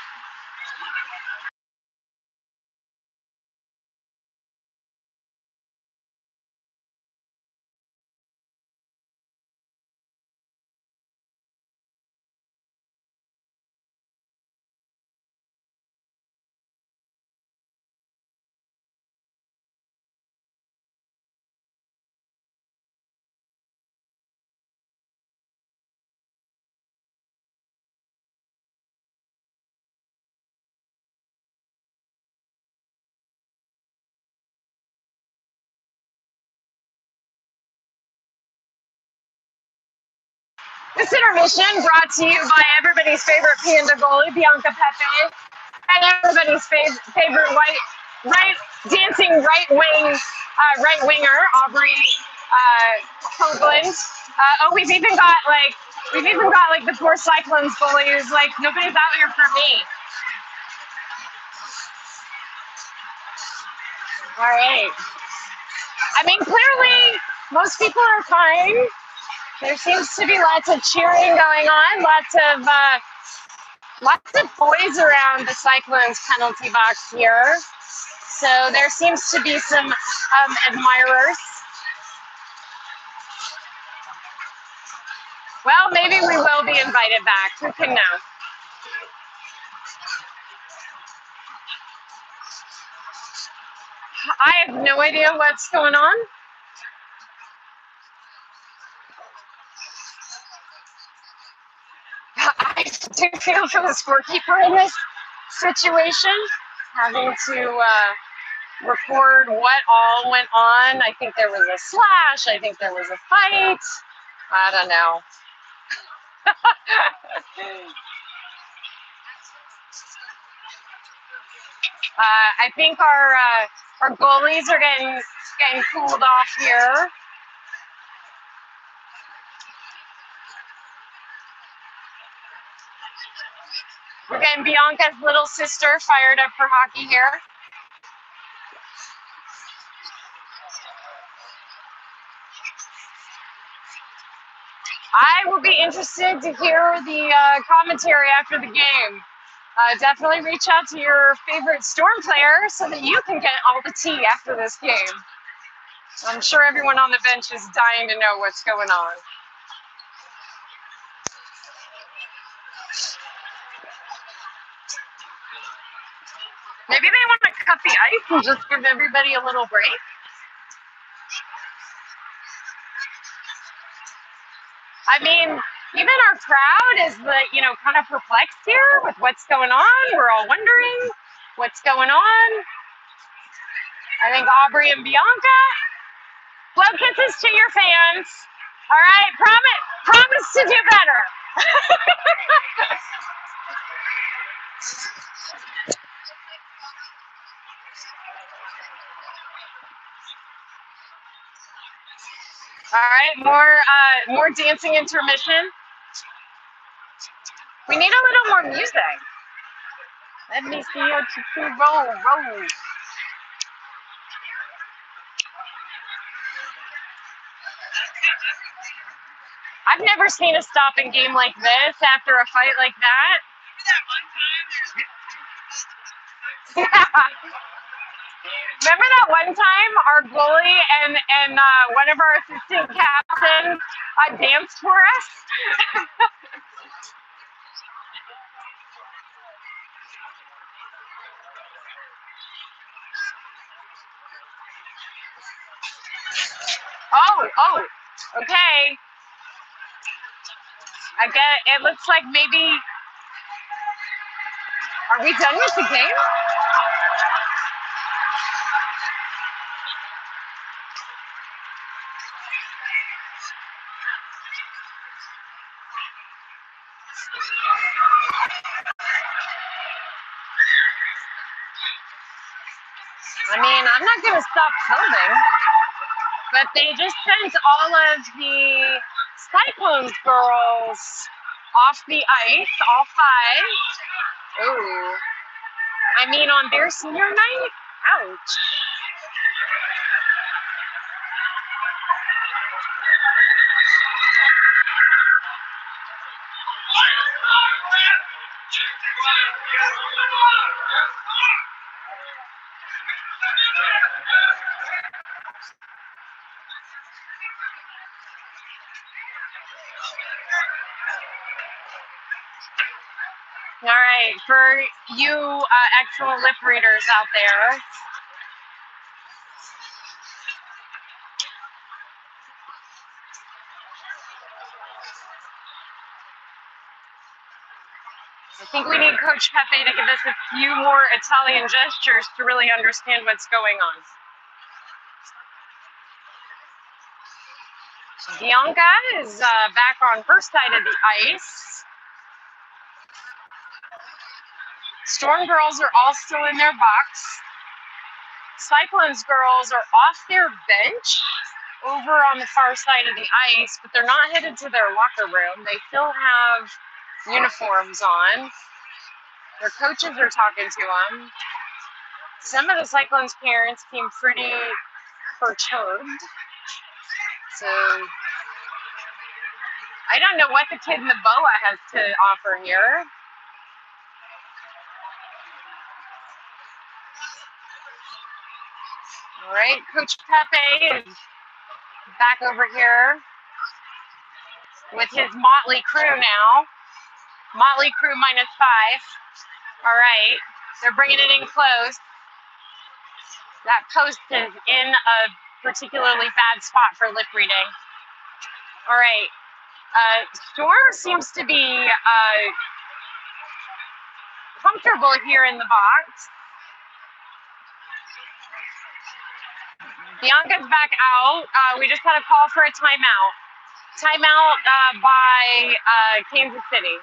This intermission brought to you by everybody's favorite Panda goalie, Bianca Pepe, and everybody's favorite dancing right winger, Aubrey Hoagland. We've even got like the poor Cyclones goalie who's like, nobody's out here for me. All right. I mean, clearly most people are fine. There seems to be lots of cheering going on, lots of boys around the Cyclones penalty box here. So there seems to be some admirers. Well, maybe we will be invited back. Who can know? I have no idea what's going on. I do feel for the scorekeeper in this situation, having to record what all went on. I think there was a slash. I think there was a fight. I don't know. I think our goalies are getting cooled off here. We're getting Bianca's little sister fired up for hockey here. I will be interested to hear the commentary after the game. Definitely reach out to your favorite Storm player so that you can get all the tea after this game. I'm sure everyone on the bench is dying to know what's going on. Maybe they want to cut the ice and just give everybody a little break. I mean, even our crowd is kind of perplexed here with what's going on. We're all wondering what's going on. I think Aubrey and Bianca, blow kisses to your fans. All right, promise to do better. All right, more dancing intermission. We need a little more music. Let me see you roll. I've never seen a stopping game like this after a fight like that. Yeah. Remember that one time our goalie and one of our assistant captains danced for us? Oh, okay. I get it. Looks like maybe. Are we done with the game? I mean, I'm not going to stop filming, but they just sent all of the Cyclones girls off the ice, all 5. Ooh. I mean, on their senior night? Ouch. All right, for you excellent lip readers out there, I think we need Coach Pepe to give us a few more Italian gestures to really understand what's going on. Bianca is back on her side of the ice. Storm girls are all still in their box. Cyclones girls are off their bench over on the far side of the ice, but they're not headed to their locker room. They still have uniforms on. Their coaches are talking to them. Some of the Cyclones parents seem pretty perturbed. So I don't know what the kid in the boa has to offer here. All right, Coach Pepe is back over here with his motley crew now. Motley crew -5. All right, they're bringing it in close. That post is in a particularly bad spot for lip reading. All right, Storm seems to be comfortable here in the box. Bianca's back out. We just had a call for a timeout. Timeout by Kansas City.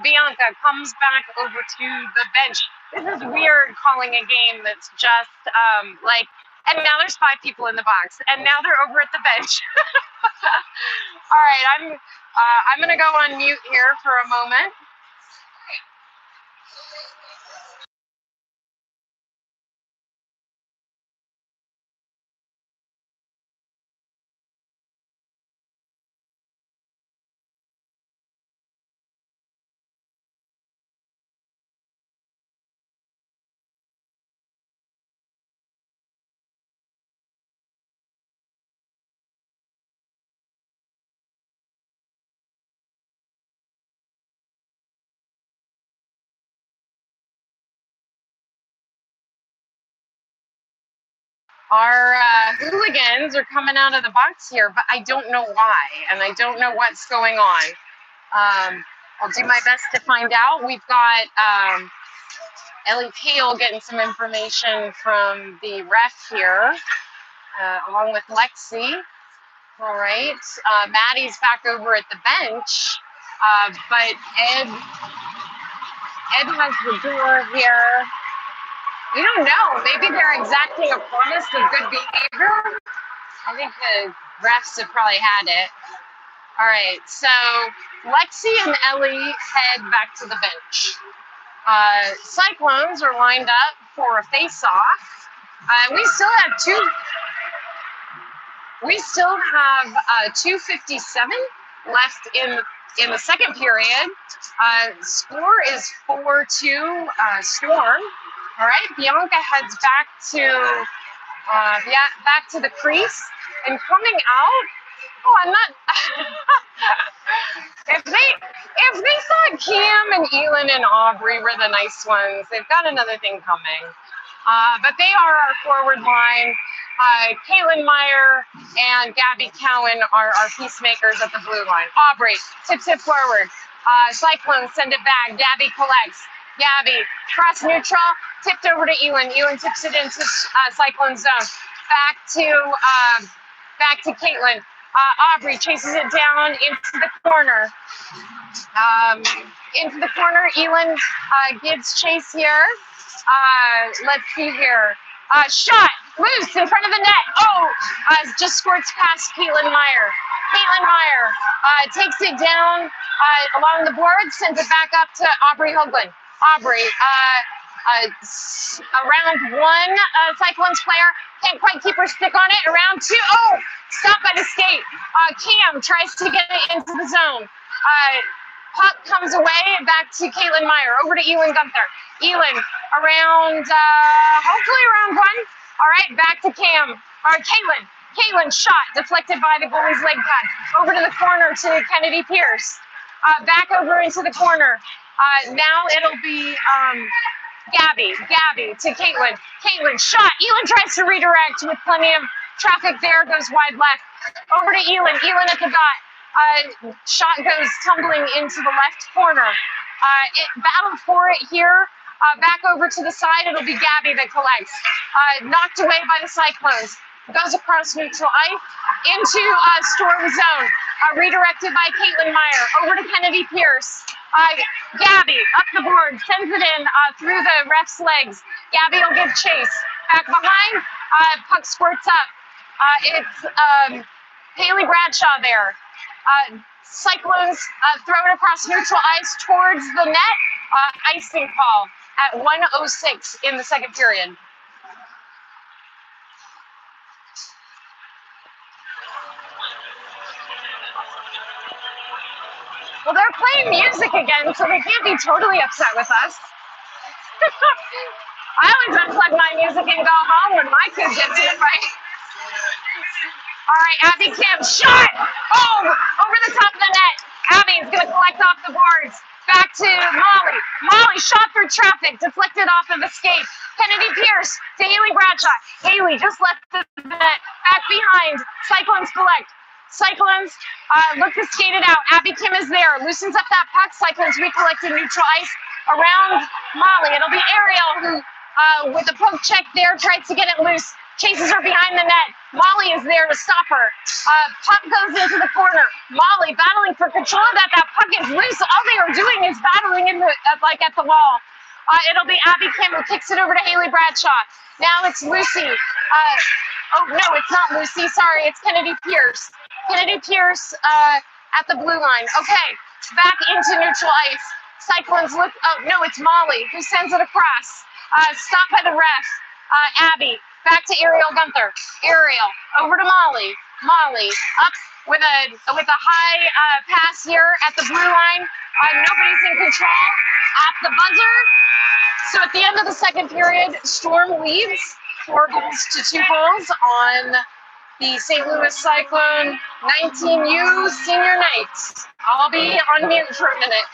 Bianca comes back over to the bench. This is weird calling a game that's just like, and now there's 5 people in the box, and now they're over at the bench. All right, I'm gonna go on mute here for a moment. Our hooligans are coming out of the box here, but I don't know why, and I don't know what's going on. I'll do my best to find out. We've got Ellie Pale getting some information from the ref here, along with Lexi. All right, Maddie's back over at the bench, but Ed has the door here. We don't know. Maybe they're exacting a promise of good behavior. I think the refs have probably had it. All right, so Lexi and Ellie head back to the bench. Cyclones are lined up for a face-off. We still have 2:57 left in the second period. Score is 4-2 Storm. All right, Bianca heads back to the crease and coming out. Oh, I'm not. if they thought Cam and Elin and Aubrey were the nice ones, they've got another thing coming. But they are our forward line. Caitlin Meyer and Gabby Cowan are our peacemakers at the blue line. Aubrey tips it forward. Cyclones send it back. Gabby collects. Gabby cross neutral, tipped over to Elin. Elin tips it into Cyclone zone. Back to Caitlin. Aubrey chases it down into the corner. Into the corner, Elin gives chase here. Let's see here. Shot, loose in front of the net. Oh, just squirts past Caitlin Meyer. Caitlin Meyer takes it down along the board, sends it back up to Aubrey Hoagland. Aubrey, around one Cyclones player, can't quite keep her stick on it. Around two, oh, stopped by the skate. Cam tries to get it into the zone. Puck comes away, back to Caitlin Meyer, over to Elin Gunther. Elin around, hopefully around one. All right, back to Cam, or Caitlin. Caitlin shot, deflected by the goalie's leg pad. Over to the corner to Kennedy Pierce. Back over into the corner. Now it'll be Gabby to Caitlin. Caitlin shot. Elin tries to redirect with plenty of traffic there, goes wide left. Over to Elin. Elin at the dot. Shot goes tumbling into the left corner. It battled for it here. Back over to the side, it'll be Gabby that collects. Knocked away by the Cyclones. Goes across neutral ice into Storm zone. Redirected by Caitlin Meyer. Over to Kennedy Pierce. Gabby up the board, sends it in through the ref's legs. Gabby will give chase. Back behind, puck squirts up. It's Haley Bradshaw there. Cyclones throw it across neutral ice towards the net. Icing call at 1:06 in the second period. Well, they're playing music again, so they can't be totally upset with us. I always unplug my music and go home when my kid gets in a fight. All right, Abby Kim, shot! Oh, over the top of the net. Abby's going to collect off the boards. Back to Molly. Molly shot through traffic, deflected off of the skate. Kennedy Pierce to Haley Bradshaw. Haley just left the net. Back behind. Cyclones collect. Cyclones look to skate it out. Abby Kim is there. Loosens up that puck. Cyclones recollected neutral ice around Molly. It'll be Ariel who, with a poke check there, tries to get it loose. Chases her behind the net. Molly is there to stop her. Puck goes into the corner. Molly battling for control of that. That puck is loose. All they are doing is battling in the, like at the wall. It'll be Abby Kim who kicks it over to Haley Bradshaw. Now it's Lucy. Oh, no, it's not Lucy. Sorry, it's Kennedy Pierce. Kennedy Pierce at the blue line. Okay, back into neutral ice. Cyclones look. Oh, no, it's Molly who sends it across. Stopped by the ref. Abby. Back to Ariel Gunther. Ariel over to Molly. Molly up with a high pass here at the blue line. Nobody's in control. At the buzzer. So at the end of the second period, Storm leads 4 goals to 2 goals on the St. Louis Cyclone 19U senior night. I'll be on mute for a minute.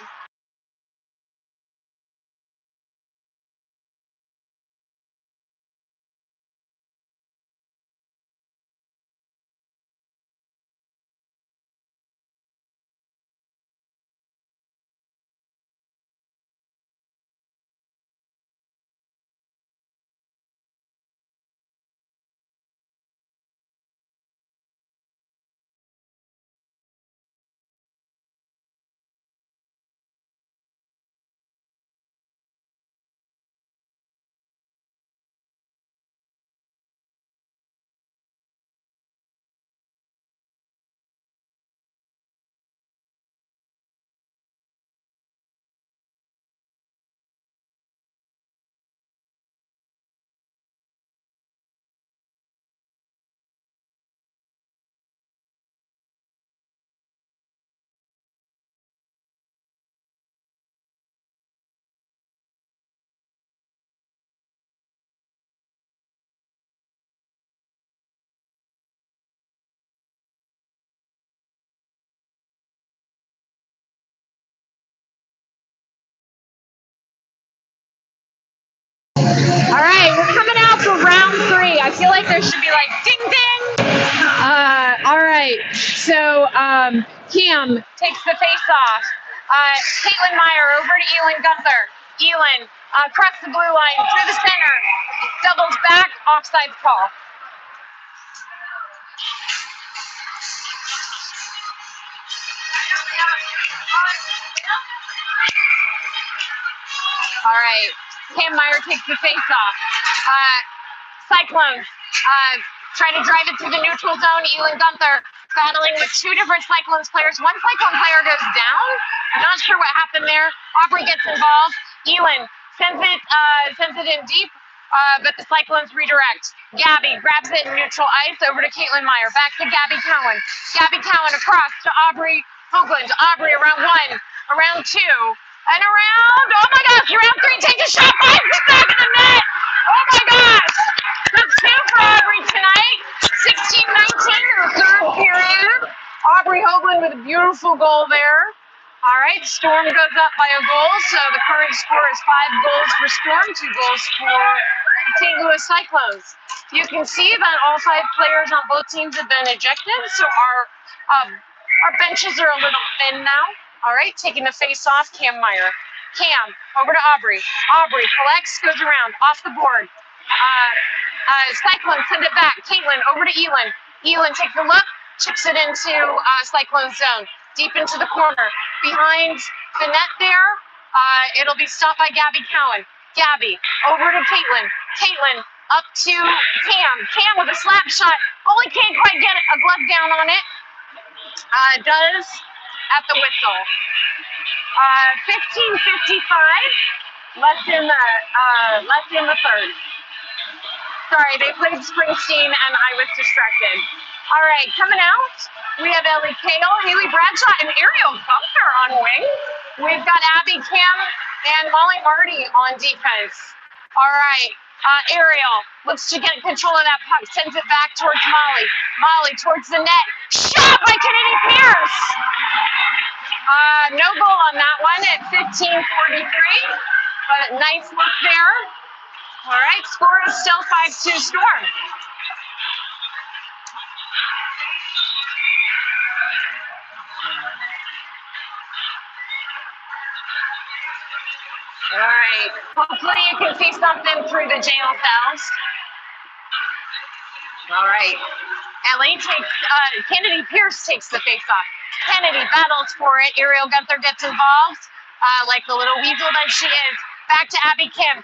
All right, we're coming out for round 3. I feel like there should be like ding ding. All right, so Cam takes the face off. Caitlin Meyer over to Elin Gunther. Elin across the blue line through the center, doubles back, offside call. All right. Cam Meyer takes the face off. Cyclones trying to drive it to the neutral zone. Elin Gunther battling with two different Cyclones players. One Cyclone player goes down. I'm not sure what happened there. Aubrey gets involved. Elin sends it in deep, but the Cyclones redirect. Gabby grabs it in neutral ice over to Caitlin Meyer. Back to Gabby Cowan. Gabby Cowan across to Aubrey Hoagland. Aubrey around one, around two, and around, oh my gosh, round three, takes a shot, finds the back of the net. Oh my gosh. That's two for Aubrey tonight. 16-19 in the third period. Aubrey Hoagland with a beautiful goal there. All right, Storm goes up by a goal, so the current score is 5 goals for Storm, 2 goals for the St. Louis Cyclones. You can see that all 5 players on both teams have been ejected, so our benches are a little thin now. All right, taking the face off, Cam Meyer. Cam, over to Aubrey. Aubrey collects, goes around, off the board. Cyclone send it back. Caitlin, over to Elin. Elin takes a look, chips it into Cyclone zone. Deep into the corner. Behind the net there, it'll be stopped by Gabby Cowan. Gabby, over to Caitlin. Caitlin, up to Cam. Cam with a slap shot. Only can't quite get a glove down on it. Does at the whistle. 15:55 left in the third. Sorry, they played Springsteen and I was distracted. All right, coming out, we have Ellie Kale, Haley Bradshaw, and Ariel Gunther on wing. We've got Abby Kim and Molly Marty on defense. All right, Ariel looks to get control of that puck, sends it back towards Molly. Molly towards the net. Shot by Kennedy Pierce. No goal on that one at 15:43, but nice look there. All right, score is still 5-2 Storm. All right, hopefully you can see something through the jail cells. All right, Kennedy Pierce takes the face off. Kennedy battles for it. Ariel Gunther gets involved, like the little weasel that she is. Back to Abby Kim.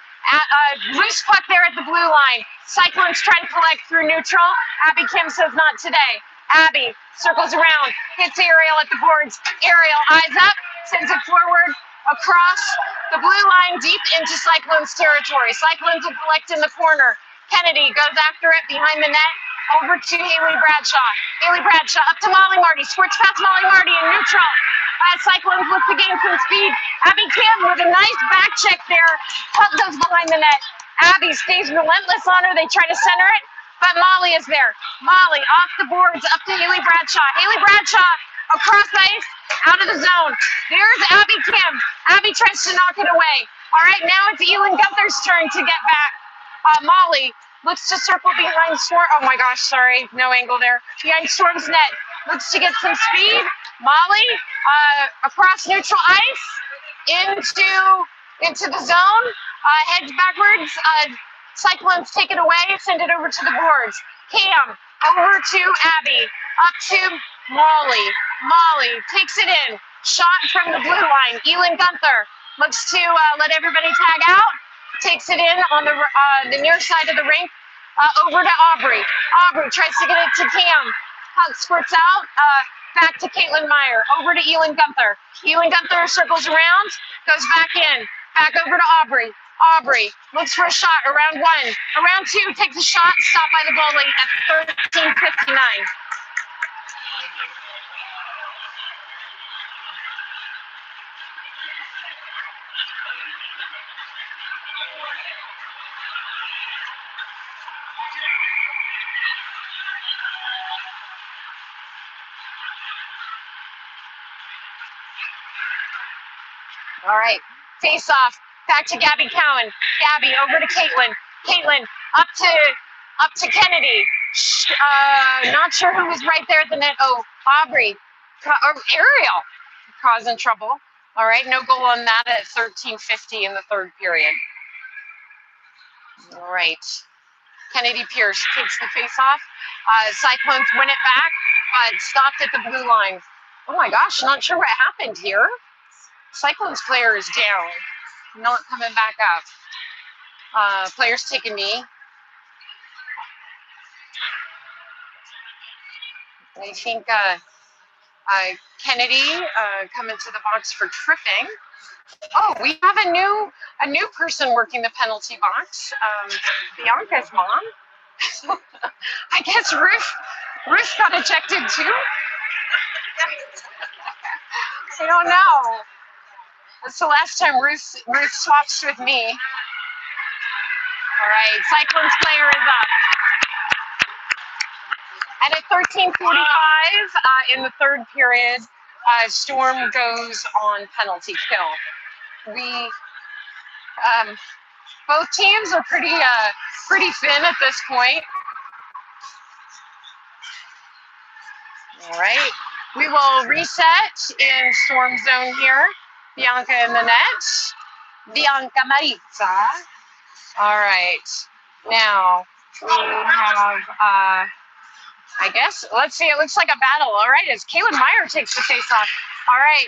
Loose puck there at the blue line. Cyclones trying to collect through neutral. Abby Kim says not today. Abby circles around, hits Ariel at the boards. Ariel eyes up, sends it forward across the blue line deep into Cyclones territory. Cyclones will collect in the corner. Kennedy goes after it behind the net. Over to Haley Bradshaw. Haley Bradshaw up to Molly Marty. Squirts past Molly Marty in neutral. Cyclones look to gain some speed. Abby Kim with a nice back check there. Puck goes behind the net. Abby stays relentless on her. They try to center it, but Molly is there. Molly off the boards up to Haley Bradshaw. Haley Bradshaw across ice, out of the zone. There's Abby Kim. Abby tries to knock it away. All right, now it's Elin Gunther's turn to get back. Molly looks to circle behind Storm. Oh my gosh, sorry, no angle there. Behind Storm's net. Looks to get some speed. Molly across neutral ice into the zone. Heads backwards. Cyclones take it away. Send it over to the boards. Cam over to Abby. Up to Molly. Molly takes it in. Shot from the blue line. Elin Gunther looks to let everybody tag out. Takes it in on the near side of the rink. Over to Aubrey. Aubrey tries to get it to Cam. Puck squirts out. Back to Caitlin Meyer. Over to Elin Gunther. Elin Gunther circles around. Goes back in. Back over to Aubrey. Aubrey looks for a shot. Around one. Around two. Takes a shot. Stopped by the goalie at 13:59. All right, face off. Back to Gabby Cowan. Gabby over to Caitlin. Caitlin up to Kennedy. Not sure who was right there at the net. Oh, Aubrey. Ariel causing trouble. All right, no goal on that at 13:50 in the third period. All right. Kennedy Pierce takes the face off. Cyclones win it back, but stopped at the blue line. Oh my gosh, not sure what happened here. Cyclones player is down, not coming back up. Players take a knee. I think Kennedy coming to the box for tripping. Oh, we have a new person working the penalty box. Bianca's mom. I guess Ruth got ejected too. I don't know. That's the last time Ruth swaps with me. All right, Cyclones player is up. And at 13:45 in the third period, Storm goes on penalty kill. We both teams are pretty thin at this point. All right, we will reset in Storm zone here. Bianca in the net. Bianca Maritza. All right, now we have, I guess, let's see, it looks like a battle. All right, as Caitlin Meyer takes the face off. All right,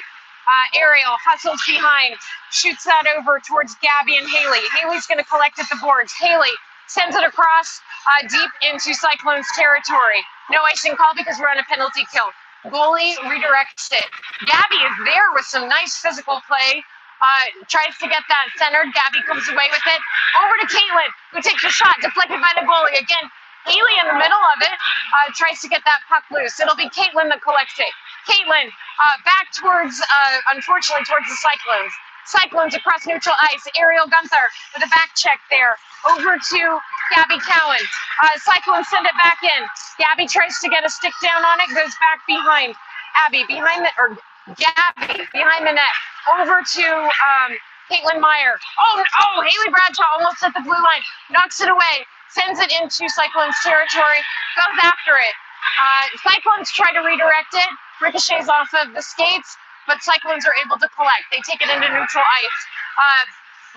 Ariel hustles behind, shoots that over towards Gabby and Haley. Haley's going to collect at the boards. Haley sends it across deep into Cyclones territory. No icing call because we're on a penalty kill. Goalie redirects it. Gabby is there with some nice physical play. Tries to get that centered. Gabby comes away with it. Over to Caitlin, who takes a shot, deflected by the goalie. Again, Haley in the middle of it tries to get that puck loose. It'll be Caitlin that collects it. Caitlin back towards, unfortunately, towards the Cyclones. Cyclones across neutral ice. Ariel Gunther with a back check there. Over to Gabby Cowan. Cyclones send it back in. Gabby tries to get a stick down on it, goes back behind. Gabby behind the net. Over to Caitlin Meyer. Oh, Haley Bradshaw almost at the blue line. Knocks it away. Sends it into Cyclones territory. Goes after it. Cyclones try to redirect it. Ricochets off of the skates, but Cyclones are able to collect. They take it into neutral ice.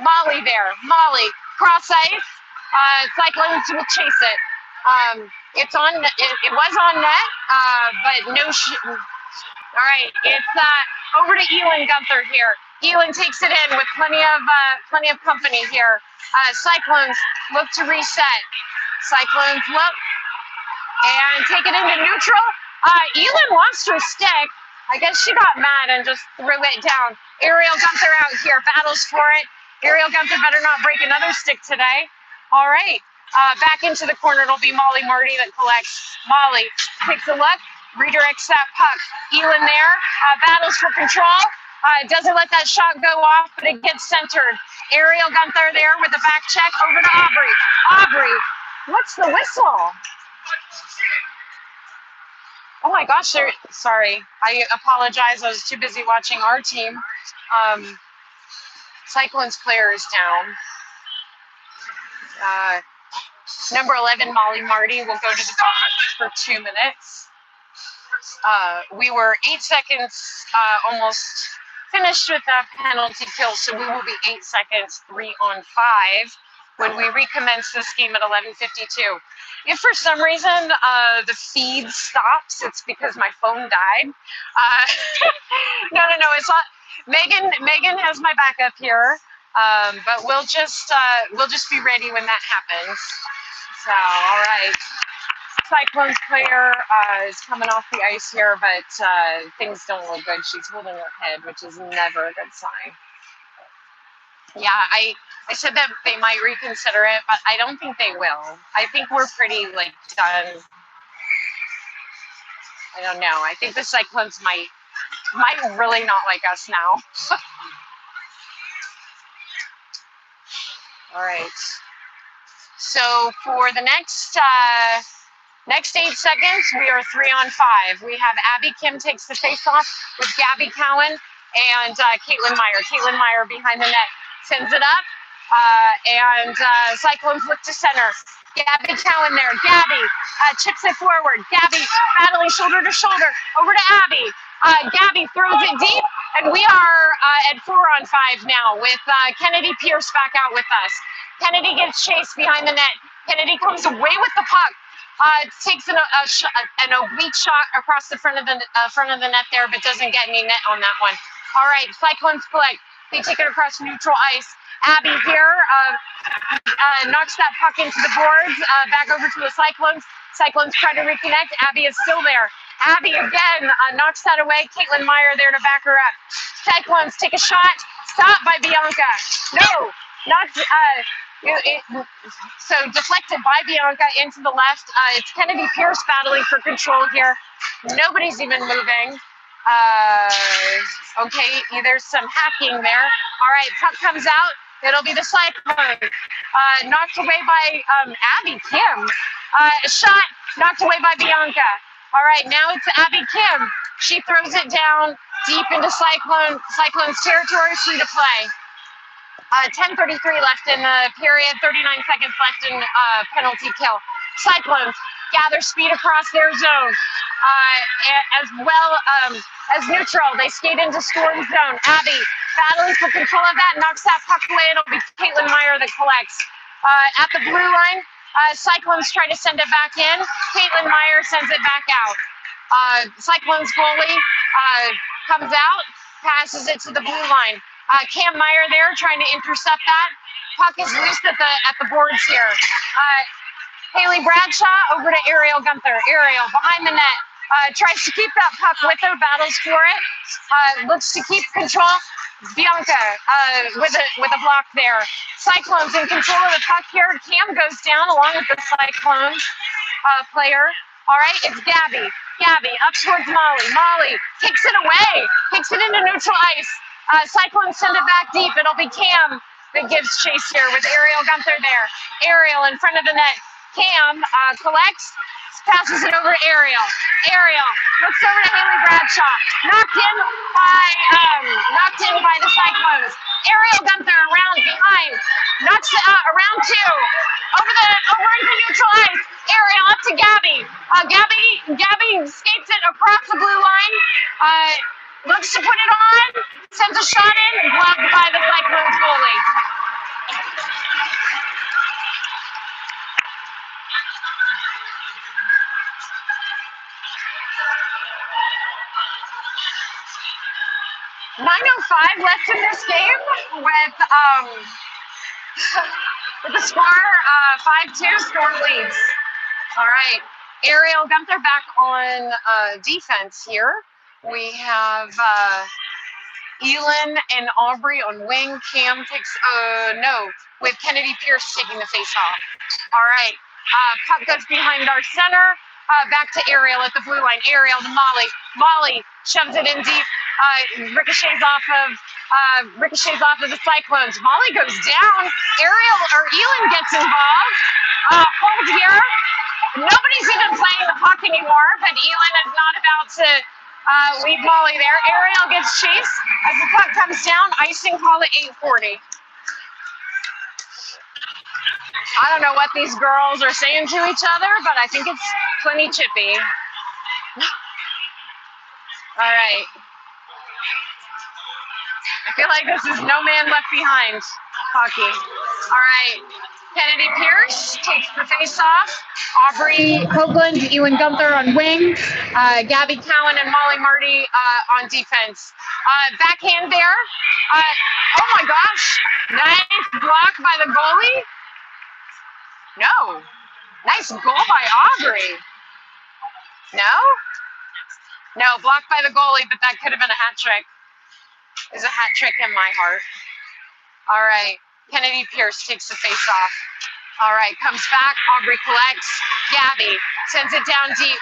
Molly there. Molly, cross ice. Cyclones will chase it. It was on net, but no. All right, it's over to Elin Gunther here. Elin takes it in with plenty of company here. Cyclones look to reset. Cyclones look and take it into neutral. Elin lost her stick. I guess she got mad and just threw it down. Ariel Gunther out here, battles for it. Ariel Gunther better not break another stick today. All right, back into the corner. It'll be Molly Marty that collects. Molly takes a look, redirects that puck. Elin there, battles for control. Doesn't let that shot go off, but it gets centered. Ariel Gunther there with a back check over to Aubrey. Aubrey, what's the whistle? Oh my gosh, sorry. I apologize. I was too busy watching our team. Cyclones player is down. Number 11, Molly Marty, will go to the box for 2 minutes. We were 8 seconds almost finished with that penalty kill, so we will be 8 seconds, 3 on 5, when we recommence this game at 11:52. If for some reason the feed stops, it's because my phone died. No, it's not. Megan has my backup here, but we'll just be ready when that happens. So, all right. Cyclones player is coming off the ice here, but things don't look good. She's holding her head, which is never a good sign. Yeah, I said that they might reconsider it, but I don't think they will. I think we're pretty done. I don't know. I think the Cyclones might really not like us now. All right. So for the next 8 seconds, we are 3 on 5. We have Abby Kim takes the face-off with Gabby Cowan and Caitlin Meyer. Caitlin Meyer behind the net sends it up, and Cyclones look to center. Gabby Cowan there. Gabby chips it forward. Gabby battling shoulder to shoulder over to Abby. Gabby throws it deep, and we are at 4 on 5 now with Kennedy Pierce back out with us. Kennedy gets chased behind the net. Kennedy comes away with the puck. Takes an oblique shot across the front of the net there, but doesn't get any net on that one. All right, Cyclones collect. They take it across neutral ice. Abby here knocks that puck into the boards, back over to the Cyclones. Cyclones try to reconnect. Abby is still there. Abby again knocks that away. Caitlin Meyer there to back her up. Cyclones take a shot. Stopped by Bianca. No, not. So deflected by Bianca into the left. It's Kennedy Pierce battling for control here. Nobody's even moving. Okay, there's some hacking there. All right, puck comes out. It'll be the Cyclone. Knocked away by Abby Kim. Shot knocked away by Bianca. All right, now it's Abby Kim. She throws it down deep into Cyclone's territory, free to play. 10:33 left in the period, 39 seconds left in penalty kill. Cyclones gather speed across their zone. As well as neutral, they skate into Storm zone. Abby battling for control of that, knocks that puck away. It'll be Caitlin Meyer that collects. At the blue line, Cyclones try to send it back in. Caitlin Meyer sends it back out. Cyclones goalie comes out, passes it to the blue line. Cam Meyer there trying to intercept that. Puck is loose at the boards here. Haley Bradshaw over to Ariel Gunther. Ariel behind the net. Tries to keep that puck with her, battles for it. Looks to keep control. Bianca with a block there. Cyclones in control of the puck here. Cam goes down along with the Cyclones player. All right, it's Gabby. Gabby up towards Molly. Molly kicks it away. Kicks it into neutral ice. Cyclones send it back deep. It'll be Cam that gives chase here with Ariel Gunther there. Ariel in front of the net. Cam collects, passes it over to Ariel. Ariel looks over to Haley Bradshaw. Knocked in by the Cyclones. Ariel Gunther around behind. Knocks around two. Over into neutral ice. Ariel up to Gabby. Gabby skates it across the blue line. Looks to put it on. Sends a shot in. Blocked by the Cyclones goalie. .905 left in this game with the score 5-2, Storm leads. All right, Ariel Gunther back on defense here. We have Elin and Aubrey on wing. Cam takes, with Kennedy Pierce taking the face off. All right, puck goes behind our center. Back to Ariel at the blue line. Ariel to Molly. Molly shoves it in deep. Ricochets off of the Cyclones. Molly goes down. Elin gets involved. Hold here. Nobody's even playing the puck anymore, but Elin is not about to leave Molly there. Ariel gets chased as the puck comes down. Icing call at 8:40. I don't know what these girls are saying to each other, but I think it's plenty chippy. All right. I feel like this is no man left behind hockey. All right. Kennedy Pierce takes the face-off. Aubrey Hoagland, Ewan Gunther on wing. Gabby Cowan and Molly Marty on defense. Backhand there. Oh my gosh. Nice block by the goalie. No. Nice goal by Aubrey. No, blocked by the goalie, but that could have been a hat trick. Is a hat trick in my heart. All right, Kennedy Pierce takes the face off. All right, comes back, Aubrey collects. Gabby sends it down deep.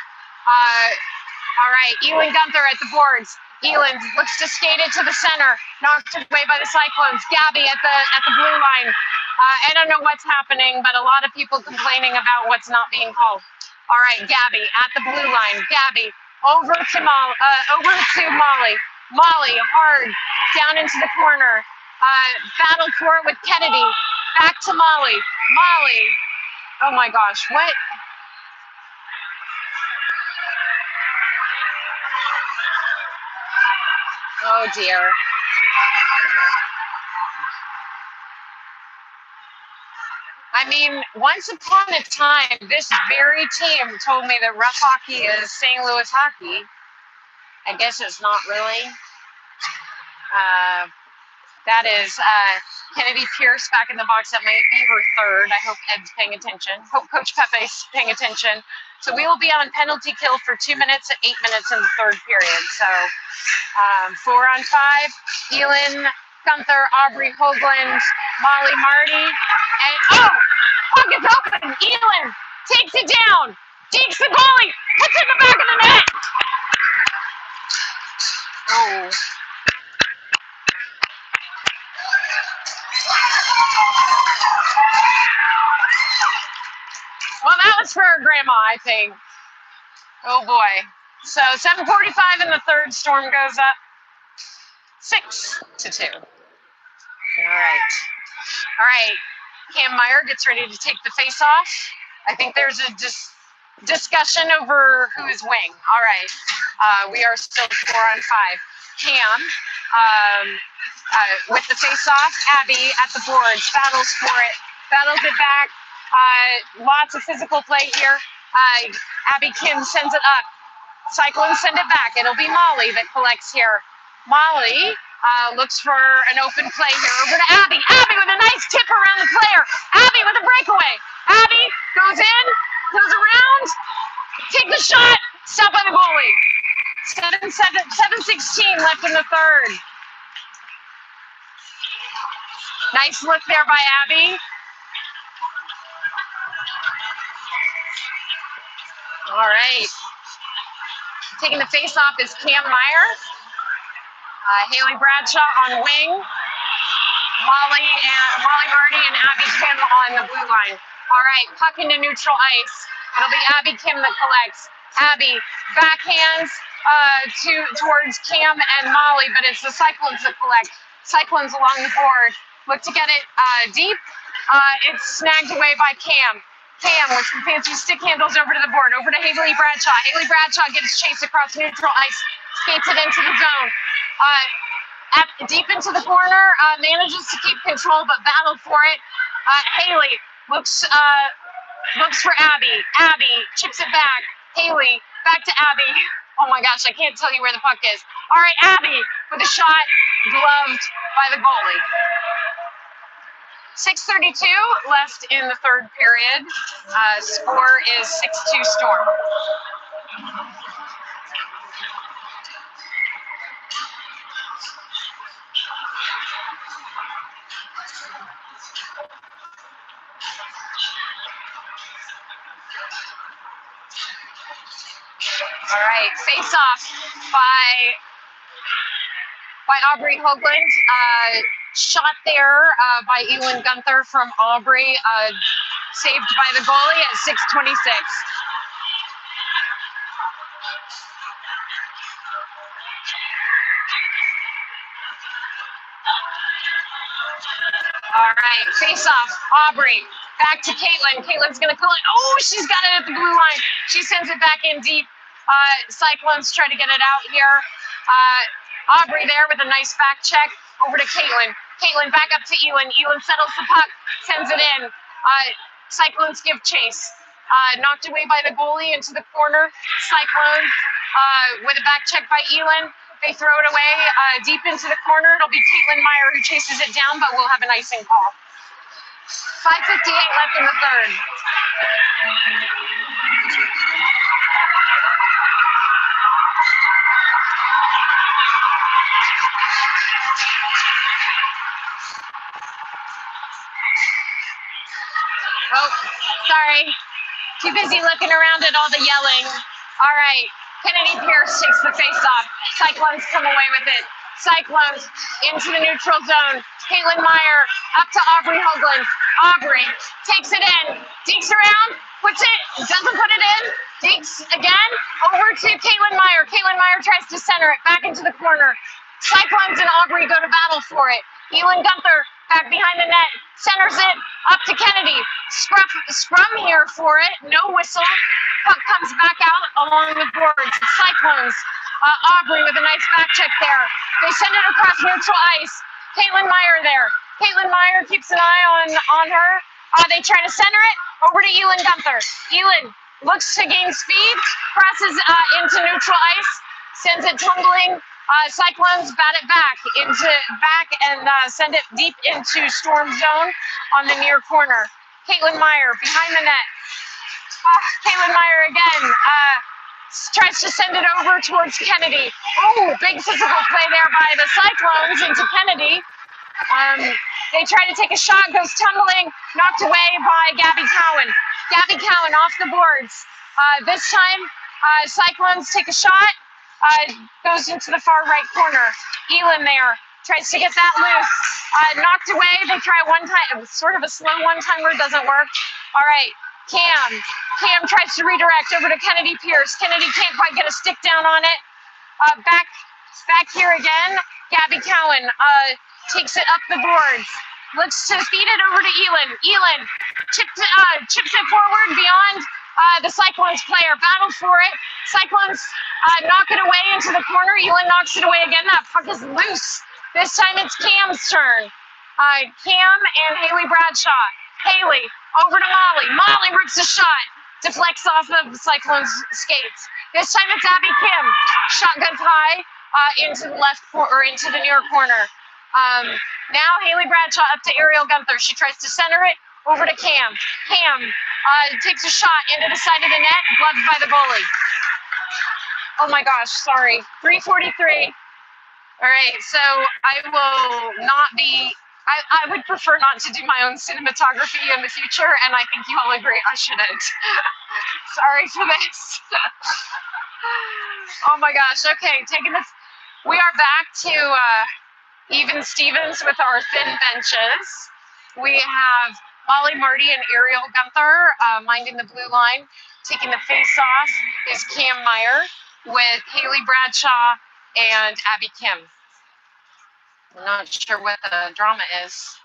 All right, Elin Gunther at the boards. Elin looks to skate it to the center, knocked away by the Cyclones. Gabby at the blue line. I don't know what's happening, but a lot of people complaining about what's not being called. All right, Gabby at the blue line. Gabby over to Molly. Molly hard down into the corner. Battled for it with Kennedy. Back to Molly. Molly. Oh my gosh, what? Oh dear. I mean, once upon a time, this very team told me that rough hockey is St. Louis hockey. I guess it's not really. That is Kennedy Pierce back in the box. That might be her third. I hope Ed's paying attention. Hope Coach Pepe's paying attention. So we will be on penalty kill for 2 minutes and 8 minutes in the third period. So 4 on 5. Elin, Gunther, Aubrey, Hoagland, Molly, Marty, and puck is open. Elin takes it down. Dinks the goalie. Puts it in the back of the net. Oh. Well, that was for her grandma, I think. Oh boy. So 7:45 in the third. Storm goes up 6-2. All right. Cam Meyer gets ready to take the face off. I think there's a discussion over who is wing. All right. We are still 4 on 5. Cam with the face off. Abby at the boards. Battles for it. Battles it back. Lots of physical play here. Abby Kim sends it up. Cyclones send it back. It'll be Molly that collects here. Molly looks for an open play here. Over to Abby. Abby with a nice tip around the player. Abby with a breakaway. Abby goes in, goes around, take the shot, stopped by the goalie. 7:16 left in the third. Nice look there by Abby. All right. Taking the face off is Cam Meyer. Haley Bradshaw on wing. Molly Marty and Abby Kim on the blue line. All right, puck into neutral ice. It'll be Abby Kim that collects. Abby backhands towards Cam and Molly, but it's the Cyclones that collect. Cyclones along the board. Look to get it deep. It's snagged away by Cam. Cam with some fancy stick handles over to the board, over to Haley Bradshaw. Haley Bradshaw gets chased across neutral ice, skates it into the zone. Deep into the corner, manages to keep control, but battled for it. Haley looks for Abby. Abby chips it back. Haley back to Abby. Oh my gosh, I can't tell you where the puck is. All right, Abby with a shot, gloved by the goalie. 6:32 left in the third period. Score is 6-2 Storm. All right, face off by Aubrey Hoagland. Shot there by Elin Gunther from Aubrey, saved by the goalie at 6:26. All right, face off, Aubrey, back to Caitlin. Caitlin's gonna call it. Oh, she's got it at the blue line. She sends it back in deep. Cyclones try to get it out here. Aubrey there with a nice back check over to Caitlin. Caitlin back up to Elin. Elin settles the puck, sends it in. Cyclones give chase. Knocked away by the goalie into the corner. Cyclones with a back check by Elin. They throw it away deep into the corner. It'll be Caitlin Meyer who chases it down, but we'll have an icing call. 5:58 left in the third. Oh, sorry. Too busy looking around at all the yelling. All right. Kennedy Pierce takes the face-off. Cyclones come away with it. Cyclones into the neutral zone. Caitlin Meyer up to Aubrey Hoagland. Aubrey takes it in. Dinks around. Puts it. Doesn't put it in. Dinks again. Over to Caitlin Meyer. Caitlin Meyer tries to center it back into the corner. Cyclones and Aubrey go to battle for it. Elin Gunther back behind the net. Centers it up to Kennedy. Scrum here for it. No whistle. Puck comes back out along the boards. Cyclones. Aubrey with a nice back check there. They send it across neutral ice. Caitlin Meyer there. Caitlin Meyer keeps an eye on her. They try to center it over to Elin Gunther. Elin looks to gain speed, crosses into neutral ice, sends it tumbling. Cyclones bat it back and send it deep into Storm zone on the near corner. Caitlin Meyer behind the net. Caitlin Meyer again tries to send it over towards Kennedy. Oh, big physical play there by the Cyclones into Kennedy. They try to take a shot, goes tumbling, knocked away by Gabby Cowan. Gabby Cowan off the boards. This time, Cyclones take a shot, goes into the far right corner. Elin there tries to get that loose. Knocked away. They try one time, sort of a slow one-timer, doesn't work. All right, Cam. Cam tries to redirect over to Kennedy Pierce. Kennedy can't quite get a stick down on it. Back here again. Gabby Cowan takes it up the boards. Looks to feed it over to Elin. Elin chips it forward beyond the Cyclones player. Battle for it. Cyclones knock it away into the corner. Elin knocks it away again. That puck is loose. This time it's Cam's turn. Cam and Haley Bradshaw. Haley over to Molly. Molly rips a shot. Deflects off of Cyclones' skates. This time it's Abby Kim. Shotguns high into the left or into the near corner. Now Haley Bradshaw up to Ariel Gunther. She tries to center it over to Cam. Cam takes a shot into the side of the net, gloved by the goalie. Oh my gosh, sorry. 3:43. All right, so I will not be. I would prefer not to do my own cinematography in the future, and I think you all agree I shouldn't. Sorry for this. Oh my gosh. Okay, taking this. We are back to even Stevens with our thin benches. We have Molly Marty and Ariel Gunther minding the blue line. Taking the face off is Cam Meyer with Haley Bradshaw and Abby Kim. I'm not sure what the drama is.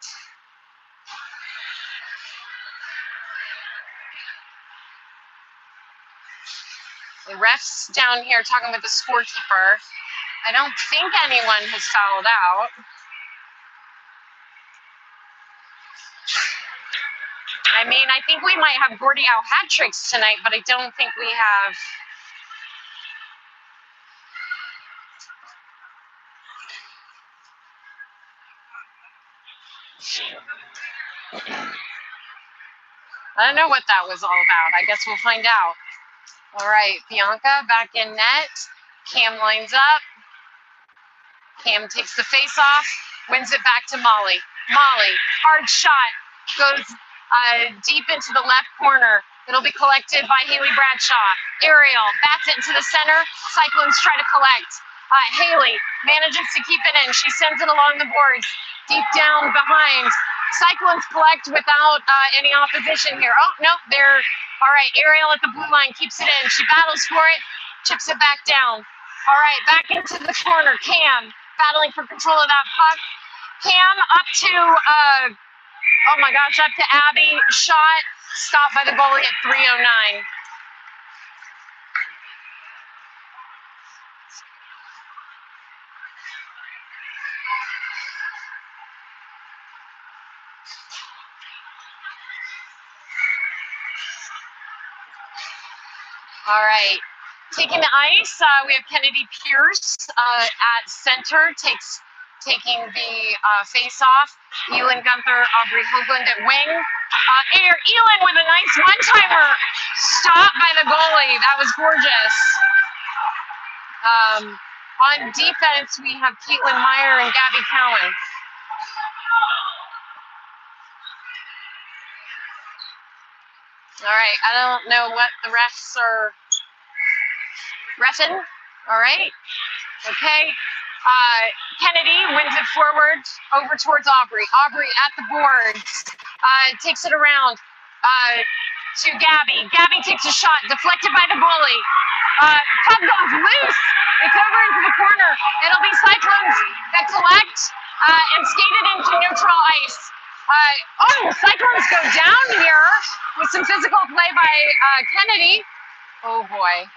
The ref's down here talking with the scorekeeper. I don't think anyone has fouled out. I mean, I think we might have Gordy Howe hat tricks tonight, but I don't think we have. I don't know what that was all about. I guess we'll find out. All right, Bianca back in net. Cam lines up. Cam takes the face off, wins it back to Molly. Molly, hard shot, goes deep into the left corner. It'll be collected by Haley Bradshaw. Ariel bats it into the center. Cyclones try to collect. Haley manages to keep it in. She sends it along the boards, deep down behind. Cyclones collect without any opposition here. Oh, no, they're all right. Ariel at the blue line keeps it in. She battles for it, chips it back down. All right, back into the corner. Cam battling for control of that puck. Cam up to, oh my gosh, up to Abby. Shot stopped by the goalie at 3:09. All right, taking the ice, we have Kennedy Pierce at center, taking the face-off. Elin Gunther, Aubrey Hoagland at wing. Elin with a nice one-timer, stopped by the goalie. That was gorgeous. On defense, we have Caitlin Meyer and Gabby Cowan. All right, I don't know what the refs are reffing. All right, okay. Kennedy wins it forward over towards Aubrey. Aubrey at the boards, takes it around to Gabby. Gabby takes a shot, deflected by the goalie. Puck goes loose. It's over into the corner. It'll be Cyclones that collect and skate it into neutral ice. Cyclones go down here with some physical play by Kennedy. Oh boy.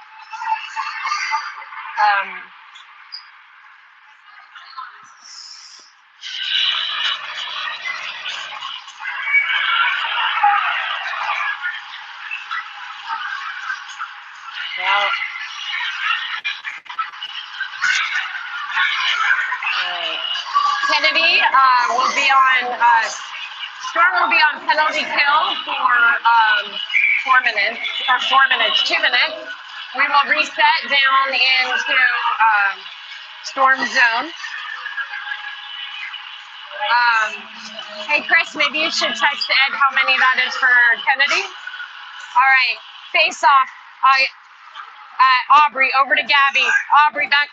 Kennedy will be on, Storm will be on penalty kill for 4 minutes, or 4 minutes, 2 minutes. We will reset down into Storm zone. Hey Chris, maybe you should text Ed how many that is for Kennedy. All right, face off. Aubrey over to Gabby. Aubrey back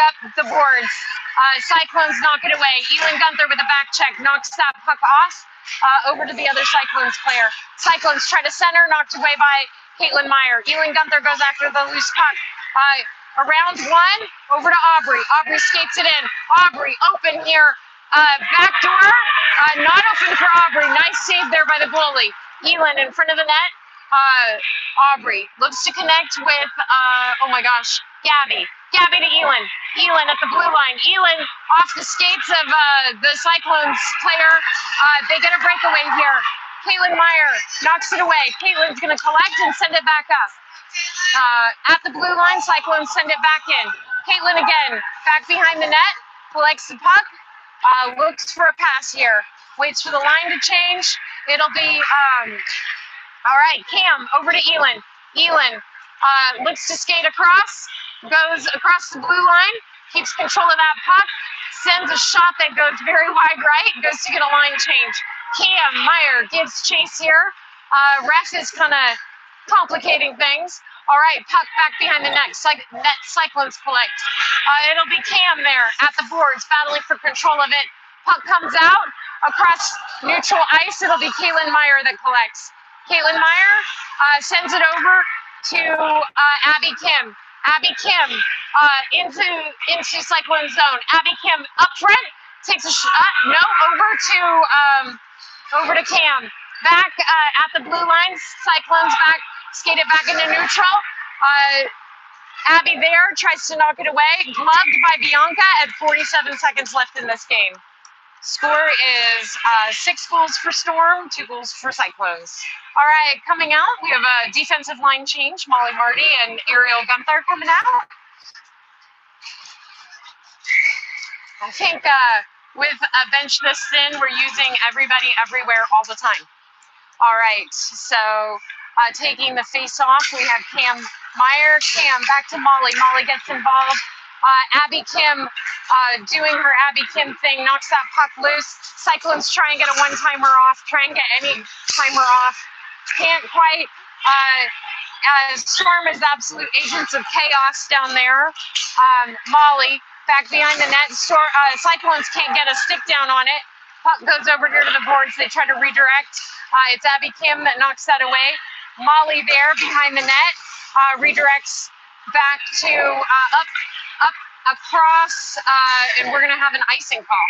up the boards. Cyclones knock it away. Elin Gunther with a back check knocks that puck off over to the other Cyclones player. Cyclones try to center, knocked away by Caitlin Meyer. Elin Gunther goes after the loose puck. Around one, over to Aubrey. Aubrey skates it in. Aubrey open here. Back door, not open for Aubrey. Nice save there by the goalie. Elin in front of the net. Aubrey looks to connect with, oh my gosh, Gabby. Gabby to Elin. Elin at the blue line. Elin off the skates of the Cyclones player. They get a breakaway here. Caitlin Meyer knocks it away. Caitlin's going to collect and send it back up. At the blue line, Cyclones send it back in. Caitlin again, back behind the net, collects the puck, looks for a pass here. Waits for the line to change. It'll be, all right, Cam over to Elin. Elin looks to skate across, goes across the blue line, keeps control of that puck, sends a shot that goes very wide right, goes to get a line change. Cam Meyer gives chase here. Ref is kind of complicating things. All right, puck back behind the net. Cyclones collect. It'll be Cam there at the boards, battling for control of it. Puck comes out across neutral ice. It'll be Caitlin Meyer that collects. Caitlin Meyer sends it over to Abby Kim. Abby Kim into Cyclone zone. Abby Kim up front takes a shot. No, over to Cam. Back at the blue line. Cyclones back, skate it back into neutral. Abby there tries to knock it away. Gloved by Bianca at 47 seconds left in this game. Score is 6 goals for Storm, 2 goals for Cyclones. All right, coming out, we have a defensive line change. Molly Marty and Ariel Gunther coming out. I think with a bench this thin, we're using everybody everywhere all the time. All right, so taking the face off, we have Cam Meyer. Cam back to Molly. Molly gets involved. Abby Kim doing her Abby Kim thing, knocks that puck loose. Cyclones try and get a one-timer off, try and get any timer off. Can't quite. Storm is absolute agents of chaos down there. Molly back behind the net. Cyclones can't get a stick down on it. Puck goes over here to the boards. They try to redirect. It's Abby Kim that knocks that away. Molly there behind the net. Redirects back to up across, and we're going to have an icing call.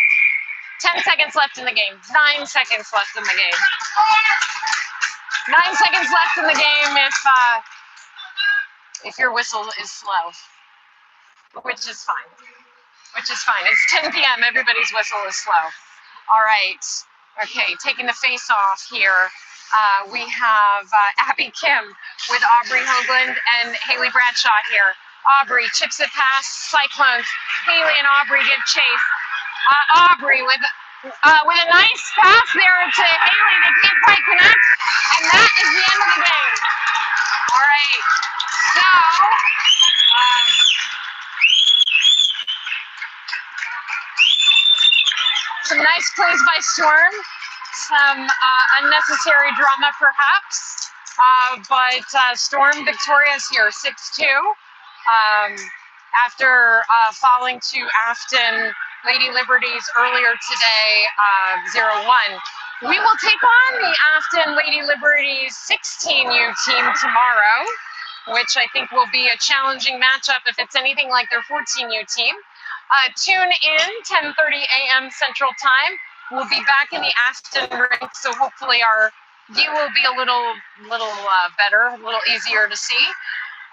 10 seconds left in the game. 9 seconds left in the game. 9 seconds left in the game if your whistle is slow, which is fine. It's 10 p.m. Everybody's whistle is slow. All right. Okay, taking the face off here. We have Abby Kim with Aubrey Hoagland and Haley Bradshaw here. Aubrey chips it past Cyclones. Haley and Aubrey give chase. Aubrey with a nice pass there to Haley. They can't quite connect, and that is the end of the game. All right, so some nice plays by Storm. Some unnecessary drama, perhaps, but Storm victorious here, 6-2. After falling to Afton Lady Liberties earlier today, 0-1. We will take on the Afton Lady Liberties 16U team tomorrow, which I think will be a challenging matchup if it's anything like their 14U team. Tune in, 10:30 a.m. Central Time. We'll be back in the Afton rink, so hopefully our view will be a little better, a little easier to see.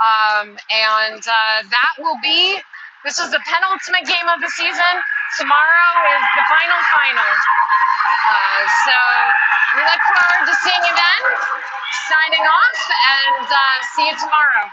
And that will be, this is the penultimate game of the season. Tomorrow is the final. So we look forward to seeing you then. Signing off, and see you tomorrow.